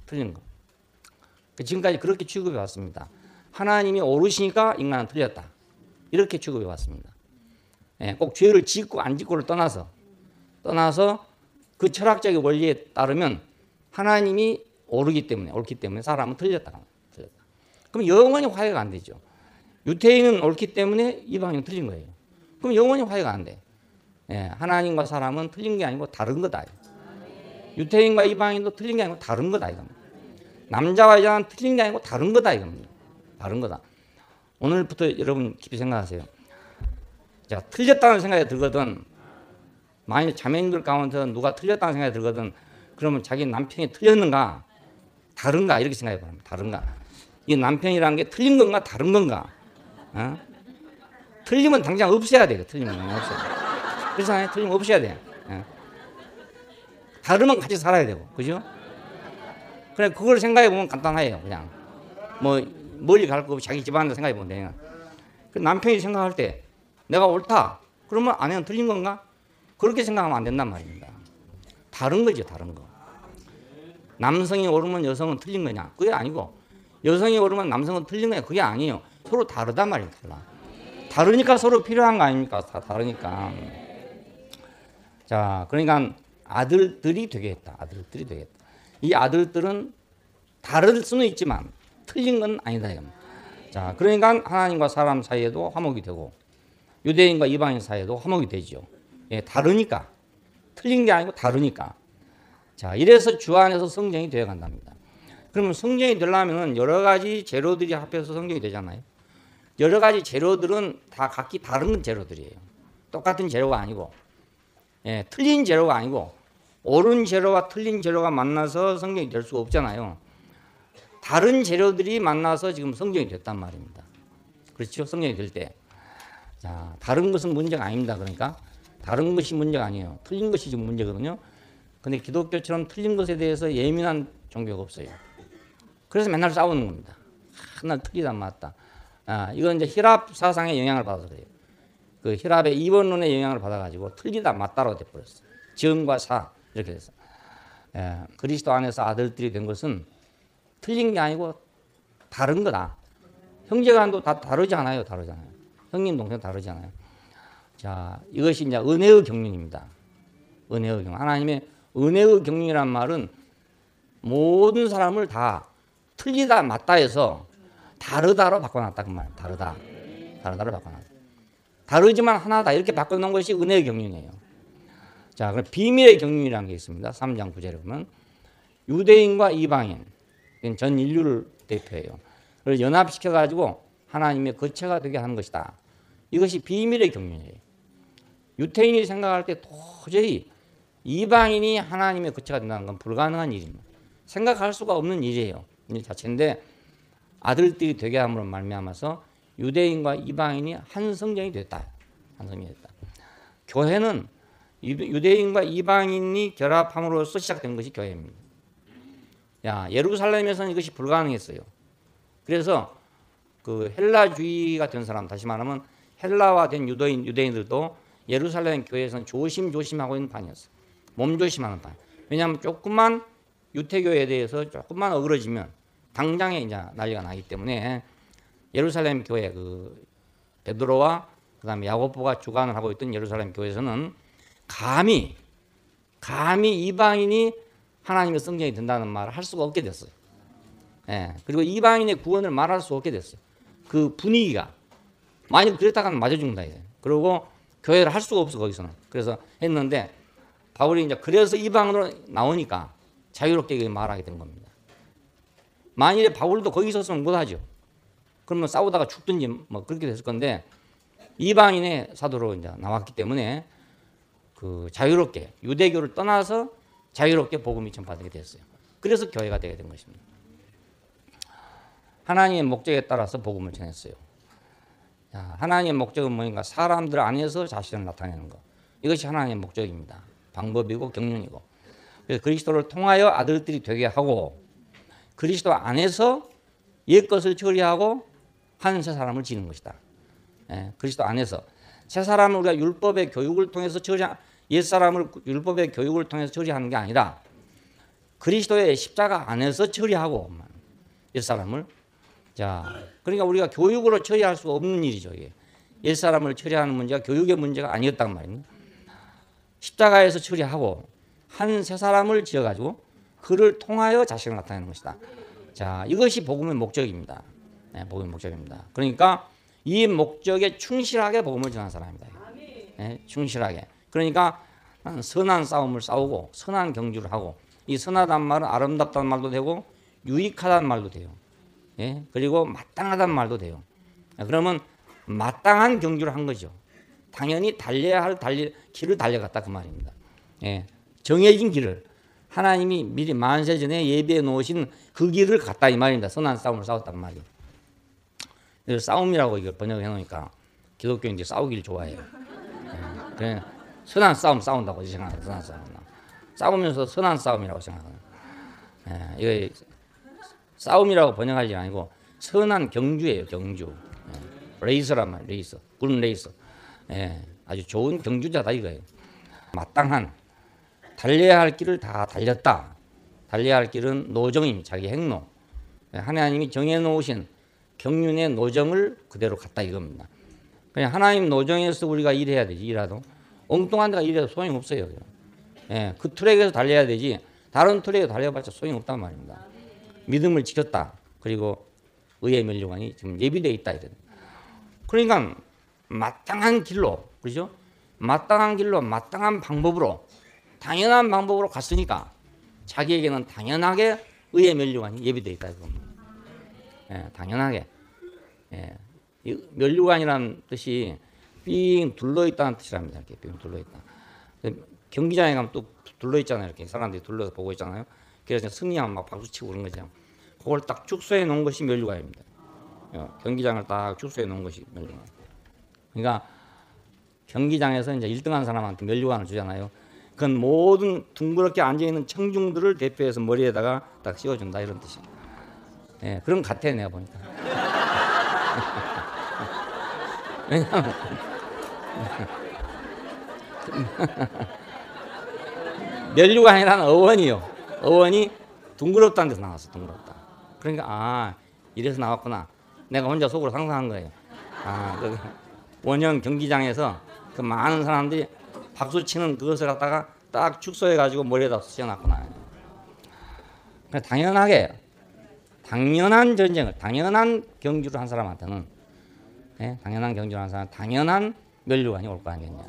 틀린 거. 지금까지 그렇게 취급해 왔습니다. 하나님이 옳으시니까 인간은 틀렸다. 이렇게 취급해 왔습니다. 예, 꼭 죄를 짓고 안 짓고를 떠나서 그 철학적인 원리에 따르면 하나님이 옳기 때문에 사람은 틀렸다. 그럼 영원히 화해가 안 되죠. 유태인은 옳기 때문에 이방인은 틀린 거예요. 그럼 영원히 화해가 안 돼. 예, 하나님과 사람은 틀린 게 아니고 다른 거다. 유태인과 이방인도 틀린 게 아니고 다른 거다. 이겁니다. 남자와 여자는 틀린 게 아니고 다른 거다. 이겁니다. 다른 거다. 오늘부터 여러분 깊이 생각하세요. 자, 틀렸다는 생각이 들거든. 만약 자매님들 가운데 누가 틀렸다는 생각이 들거든. 그러면 자기 남편이 틀렸는가? 다른가? 이렇게 생각해 봅니다. 다른가? 이 남편이라는 게 틀린 건가? 다른 건가? 어? 틀리면 당장 없애야 돼요. 틀리면 없애야 돼. 그렇잖아요. 틀리면 없애야 돼. 어? 다르면 같이 살아야 되고. 그죠? 그래, 그걸 생각해 보면 간단해요. 그냥. 뭐, 멀리 갈 거 없이 자기 집안을 생각해 보면 돼요. 그 남편이 생각할 때 내가 옳다. 그러면 아내는 틀린 건가? 그렇게 생각하면 안 된단 말입니다. 다른 거죠, 다른 거. 남성이 옳으면 여성은 틀린 거냐? 그게 아니고 여성이 옳으면 남성은 틀린 거냐? 그게 아니에요. 서로 다르단 말입니다. 다르니까 서로 필요한 거 아닙니까? 다 다르니까. 자, 그러니까 아들들이 되겠다. 아들들이 되겠다. 이 아들들은 다를 수는 있지만 틀린 건 아니다. 자, 그러니까 하나님과 사람 사이에도 화목이 되고 유대인과 이방인 사이에도 화목이 되죠. 예, 다르니까. 틀린 게 아니고 다르니까. 자, 이래서 주 안에서 성전이 되어 간답니다. 그러면 성전이 되려면 여러 가지 재료들이 합해서 성전이 되잖아요. 여러 가지 재료들은 다 각기 다른 재료들이에요. 똑같은 재료가 아니고, 예, 틀린 재료가 아니고, 옳은 재료와 틀린 재료가 만나서 성전이 될 수가 없잖아요. 다른 재료들이 만나서 지금 성전이 됐단 말입니다. 그렇죠? 성전이 될 때. 자, 다른 것은 문제가 아닙니다. 그러니까 다른 것이 문제가 아니에요. 틀린 것이 지금 문제거든요. 근데 기독교처럼 틀린 것에 대해서 예민한 종교가 없어요. 그래서 맨날 싸우는 겁니다. 난 틀리다 맞다. 이건 이제 히랍 사상의 영향을 받아서 그래요. 그 히랍의 이원론의 영향을 받아가지고 틀리다 맞다로 돼버렸어요. 정과 사 이렇게 됐어. 그리스도 안에서 아들들이 된 것은 틀린 게 아니고 다른 거다. 형제간도 다 다르지 않아요. 다르잖아요. 형님 동생 다르잖아요. 자, 이것이 이제 은혜의 경륜입니다. 은혜의 경륜. 하나님의 은혜의 경륜이란 말은 모든 사람을 다 틀리다 맞다 해서 다르다로 바꿔놨다 그 말. 다르다로 바꿔놨다. 다르지만 하나다 이렇게 바꿔놓은 것이 은혜의 경륜이에요. 자, 그럼 비밀의 경륜이라는 게 있습니다. 3장 9절에 보면 유대인과 이방인, 전 인류를 대표해요. 그걸 연합시켜가지고 하나님의 거처가 되게 하는 것이다. 이것이 비밀의 경륜이에요. 유태인이 생각할 때 도저히 이방인이 하나님의 거처가 된다는 건 불가능한 일입니다. 생각할 수가 없는 일이에요. 일 자체인데 아들들이 되게 함으로 말미암아서 유대인과 이방인이 한 성전이 됐다. 한 성전이 됐다. 교회는 유대인과 이방인이 결합함으로써 시작된 것이 교회입니다. 야, 예루살렘에서는 이것이 불가능했어요. 그래서 그 헬라주의가 된 사람, 다시 말하면 헬라화된 유대인들도 예루살렘 교회에서는 조심하고 있는 판이었어요. 몸조심하는 판. 왜냐하면 조금만 유태교에 대해서 조금만 어그러지면 당장에 이제 난리가 나기 때문에 예루살렘 교회 그 베드로와 그다음에 야고보가 주관을 하고 있던 예루살렘 교회에서는 감히 이방인이 하나님의 성전이 된다는 말을 할 수가 없게 됐어요. 예, 그리고 이방인의 구원을 말할 수 없게 됐어요. 그 분위기가 만약 그랬다가는 맞아 죽는다 이거예요. 그리고 교회를 할 수가 없어 거기서는. 그래서 했는데 바울이 이제 그래서 이방으로 나오니까 자유롭게 말하게 된 겁니다. 만일에 바울도 거기 있었으면 못하죠. 그러면 싸우다가 죽든지 뭐 그렇게 됐을 건데 이방인의 사도로 이제 나왔기 때문에 그 자유롭게 유대교를 떠나서 자유롭게 복음이 전파되게 됐어요. 그래서 교회가 되게 된 것입니다. 하나님의 목적에 따라서 복음을 전했어요. 하나님의 목적은 뭐인가? 사람들 안에서 자신을 나타내는 것. 이것이 하나님의 목적입니다. 방법이고 경륜이고. 그래서 그리스도를 통하여 아들들이 되게 하고 그리스도 안에서 옛것을 처리하고 한 새 사람을 지는 것이다. 예, 그리스도 안에서 새 사람을 우리가 율법의 교육을 통해서 옛 사람을 율법의 교육을 통해서 처리하는 게 아니라 그리스도의 십자가 안에서 처리하고 옛 사람을. 자, 그러니까 우리가 교육으로 처리할 수 없는 일이죠. 이게. 옛 사람을 처리하는 문제가 교육의 문제가 아니었단 말입니다. 십자가에서 처리하고 한 새 사람을 지어가지고 그를 통하여 자신을 나타내는 것이다. 자, 이것이 복음의 목적입니다. 네, 복음의 목적입니다. 그러니까 이 목적에 충실하게 복음을 전하는 사람입니다. 네, 충실하게. 그러니까 선한 싸움을 싸우고 선한 경주를 하고 이 선하다는 말은 아름답다는 말도 되고 유익하다는 말도 돼요. 예? 그리고 마땅하다는 말도 돼요. 그러면 마땅한 경주를 한 거죠. 당연히 달려야 할 길을 달려갔다 그 말입니다. 예. 정해진 길을 하나님이 미리 만세 전에 예비해 놓으신 그 길을 갔다 이 말입니다. 선한 싸움을 싸웠단 말이에요. 그래서 싸움이라고 이걸 번역해 놓으니까 기독교인들이 싸우기를 좋아해요. 예. 그냥 선한 싸움 싸운다고 생각해요. 선한 싸움. 싸우면서 선한 싸움이라고 생각해요. 예. 이거 싸움이라고 번역하지 아니고 선한 경주예요. 경주. 예. 레이서란 말이에요. 레이서. 군 레이서. 예. 아주 좋은 경주자다 이거예요. 마땅한 달려야 할 길을 다 달렸다. 달려야 할 길은 노정입니다. 자기 행로. 하나님이 정해놓으신 경륜의 노정을 그대로 갔다 이겁니다. 그냥 하나님 노정에서 우리가 일해야 되지. 일하도 엉뚱한 데가 일해도 소용이 없어요. 예, 그 트랙에서 달려야 되지 다른 트랙에 달려봤자 소용이 없단 말입니다. 믿음을 지켰다. 그리고 의의 면류관이 지금 예비되어 있다. 이런. 그러니까 마땅한 길로, 그렇죠? 마땅한 길로, 마땅한 방법으로, 당연한 방법으로 갔으니까 자기에게는 당연하게 의의 면류관이 예비되어 있다. 이겁니다. 예, 당연하게. 예. 이 면류관이라는 뜻이 빙 둘러있다는 뜻이랍니다. 이렇게 빙 둘러있다. 경기장에 가면 또 둘러있잖아요. 이렇게 사람들이 둘러서 보고 있잖아요. 그래서 승리하면 막 박수치고 그런 거죠. 그걸 딱 축소해 놓은 것이 면류관입니다. 경기장을 딱 축소해 놓은 것이 면류관. 그러니까 경기장에서 이제 1등한 사람한테 면류관을 주잖아요. 그건 모든 둥그렇게 앉아있는 청중들을 대표해서 머리에다가 딱 씌워준다 이런 뜻이에요. 예, 그런 것 같아 내가 보니까. 왜냐하면 면류관이라는 어원이요. 어원이 둥그럽다는 데서 나왔어. 둥그럽다. 그러니까 이래서 나왔구나. 내가 혼자 속으로 상상한 거예요. 그 원형 경기장에서 그 많은 사람들이 박수 치는 그것을 갖다가 딱 축소해 가지고 머리에다 쓰여놨구나. 당연하게 당연한 전쟁을 당연한 경주를 한 사람한테는 당연한 경주를 한 사람 당연한 면류관이 올 거 아니겠냐.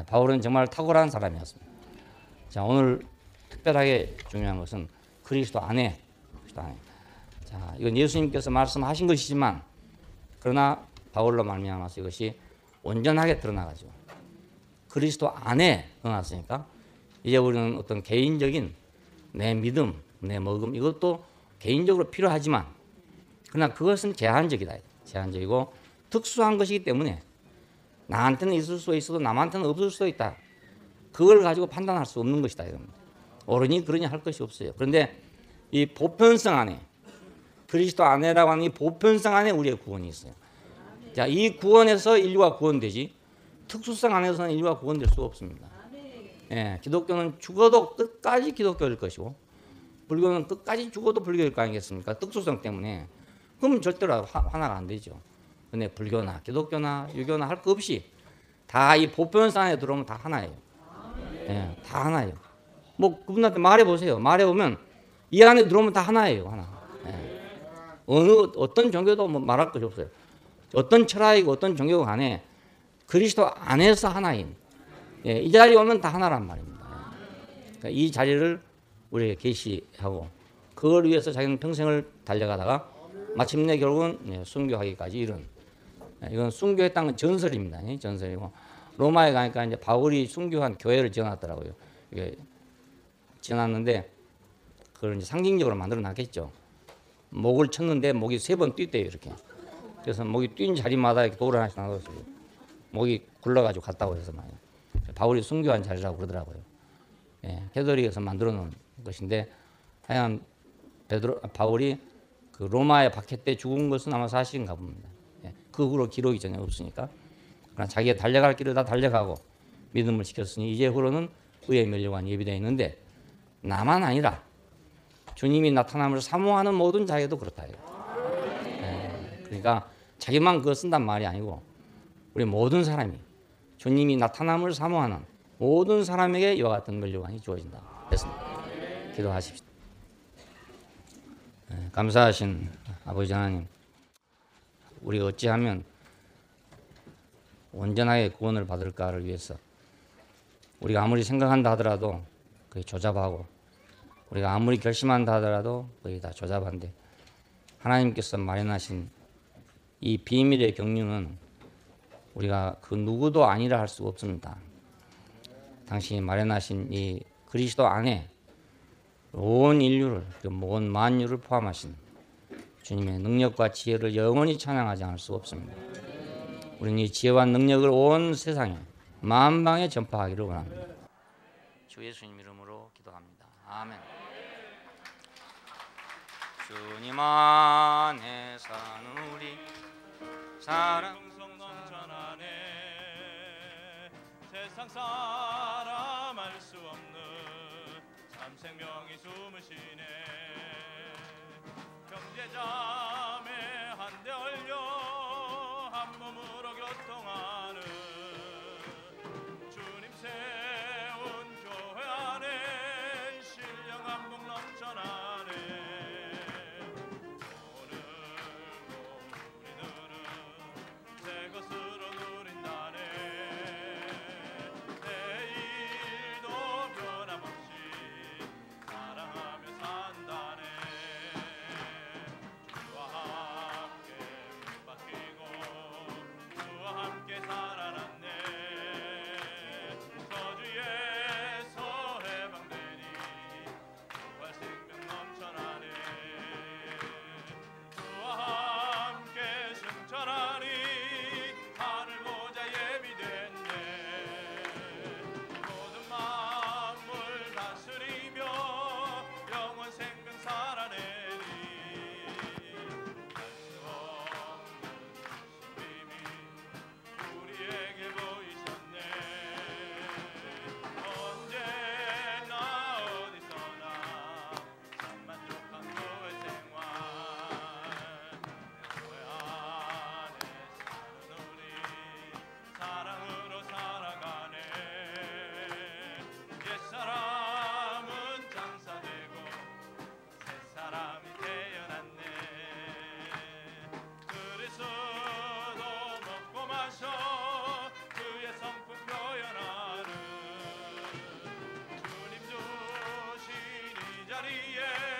바울은 정말 탁월한 사람이었습니다. 자, 오늘 특별하게 중요한 것은 그리스도 안에. 자, 이건 예수님께서 말씀하신 것이지만 그러나 바울로 말미암아서 이것이 온전하게 드러나가지고 그리스도 안에 드러났으니까 이제 우리는 어떤 개인적인 내 믿음, 내 먹음 이것도 개인적으로 필요하지만 그러나 그것은 제한적이다. 제한적이고 특수한 것이기 때문에 나한테는 있을 수 있어도 남한테는 없을 수도 있다. 그걸 가지고 판단할 수 없는 것이다. 이겁니다. 옳으니 그러니 할 것이 없어요. 그런데 이 보편성 안에 그리스도 안에라고 하는 이 보편성 안에 우리의 구원이 있어요. 자, 이 구원에서 인류가 구원되지 특수성 안에서는 인류가 구원될 수 없습니다. 기독교는 죽어도 끝까지 기독교일 것이고 불교는 끝까지 죽어도 불교일 거 아니겠습니까? 특수성 때문에. 그럼 절대로 하나가 안 되죠. 근데 불교나 기독교나 유교나 할 거 없이 다 이 보편성 안에 들어오면 다 하나예요. 다 하나예요. 뭐 그분한테 말해보세요. 말해보면 이 안에 들어오면 다 하나예요. 하나. 어떤 종교도 뭐 말할 것이 없어요. 어떤 철학이고 어떤 종교가 간에 그리스도 안에서 하나인 이 자리에 오면 다 하나란 말입니다. 그러니까 이 자리를 우리에게 계시하고 그걸 위해서 자기는 평생을 달려가다가 마침내 결국은 순교하기까지 이른 이건 순교했다는 건 전설입니다. 전설이고 로마에 가니까 이제 바울이 순교한 교회를 지어놨더라고요. 이게 지어놨는데 그걸 이제 상징적으로 만들어 놨겠죠. 목을 쳤는데 목이 3번 뛰대요 이렇게. 그래서 목이 뛴 자리마다 이렇게 돌을 하나씩 나눠서 목이 굴러가지고 갔다고 해서 말이에요. 바울이 순교한 자리라고 그러더라고요. 캐톨릭에서 만들어 놓은 것인데 하여간 바울이 그 로마의 박해 때 죽은 것은 아마 사실인가 봅니다. 그 후로 기록이 전혀 없으니까. 그러나 자기가 달려갈 길을 다 달려가고 믿음을 지켰으니 이제 후로는 의의 면류관이 예비되어 있는데 나만 아니라 주님이 나타남을 사모하는 모든 자에게도 그렇다. 그러니까 자기만 그거 쓴단 말이 아니고 우리 모든 사람이 주님이 나타남을 사모하는 모든 사람에게 이와 같은 면류관이 주어진다. 됐습니다. 기도하십시오. 감사하신 아버지 하나님, 우리가 어찌하면 온전하게 구원을 받을까를 위해서 우리가 아무리 생각한다 하더라도 그게 조잡하고 우리가 아무리 결심한다 하더라도 거의 다 조잡한데 하나님께서 마련하신 이 비밀의 경륜은 우리가 그 누구도 아니라 할 수 없습니다. 당신이 마련하신 이 그리스도 안에 온 인류를, 온 만유를 포함하신 주님의 능력과 지혜를 영원히 찬양하지 않을 수 없습니다. 우리는 이 지혜와 능력을 온 세상에 만방에 전파하기를 원합니다. 주 예수님 이름으로 기도합니다. 아멘. 주님 안에 사는 우리 사랑 성전하네 세상 사람 알 수 없는 참 생명이 숨으시네 형제자매 한데 얼려 한 몸으로 교통하는 주님 세운 교회 안에 신령 한복 넘쳐나네 새 것으로 누린다네 내일도 변함없이 사랑하며 산다네 주와 자리에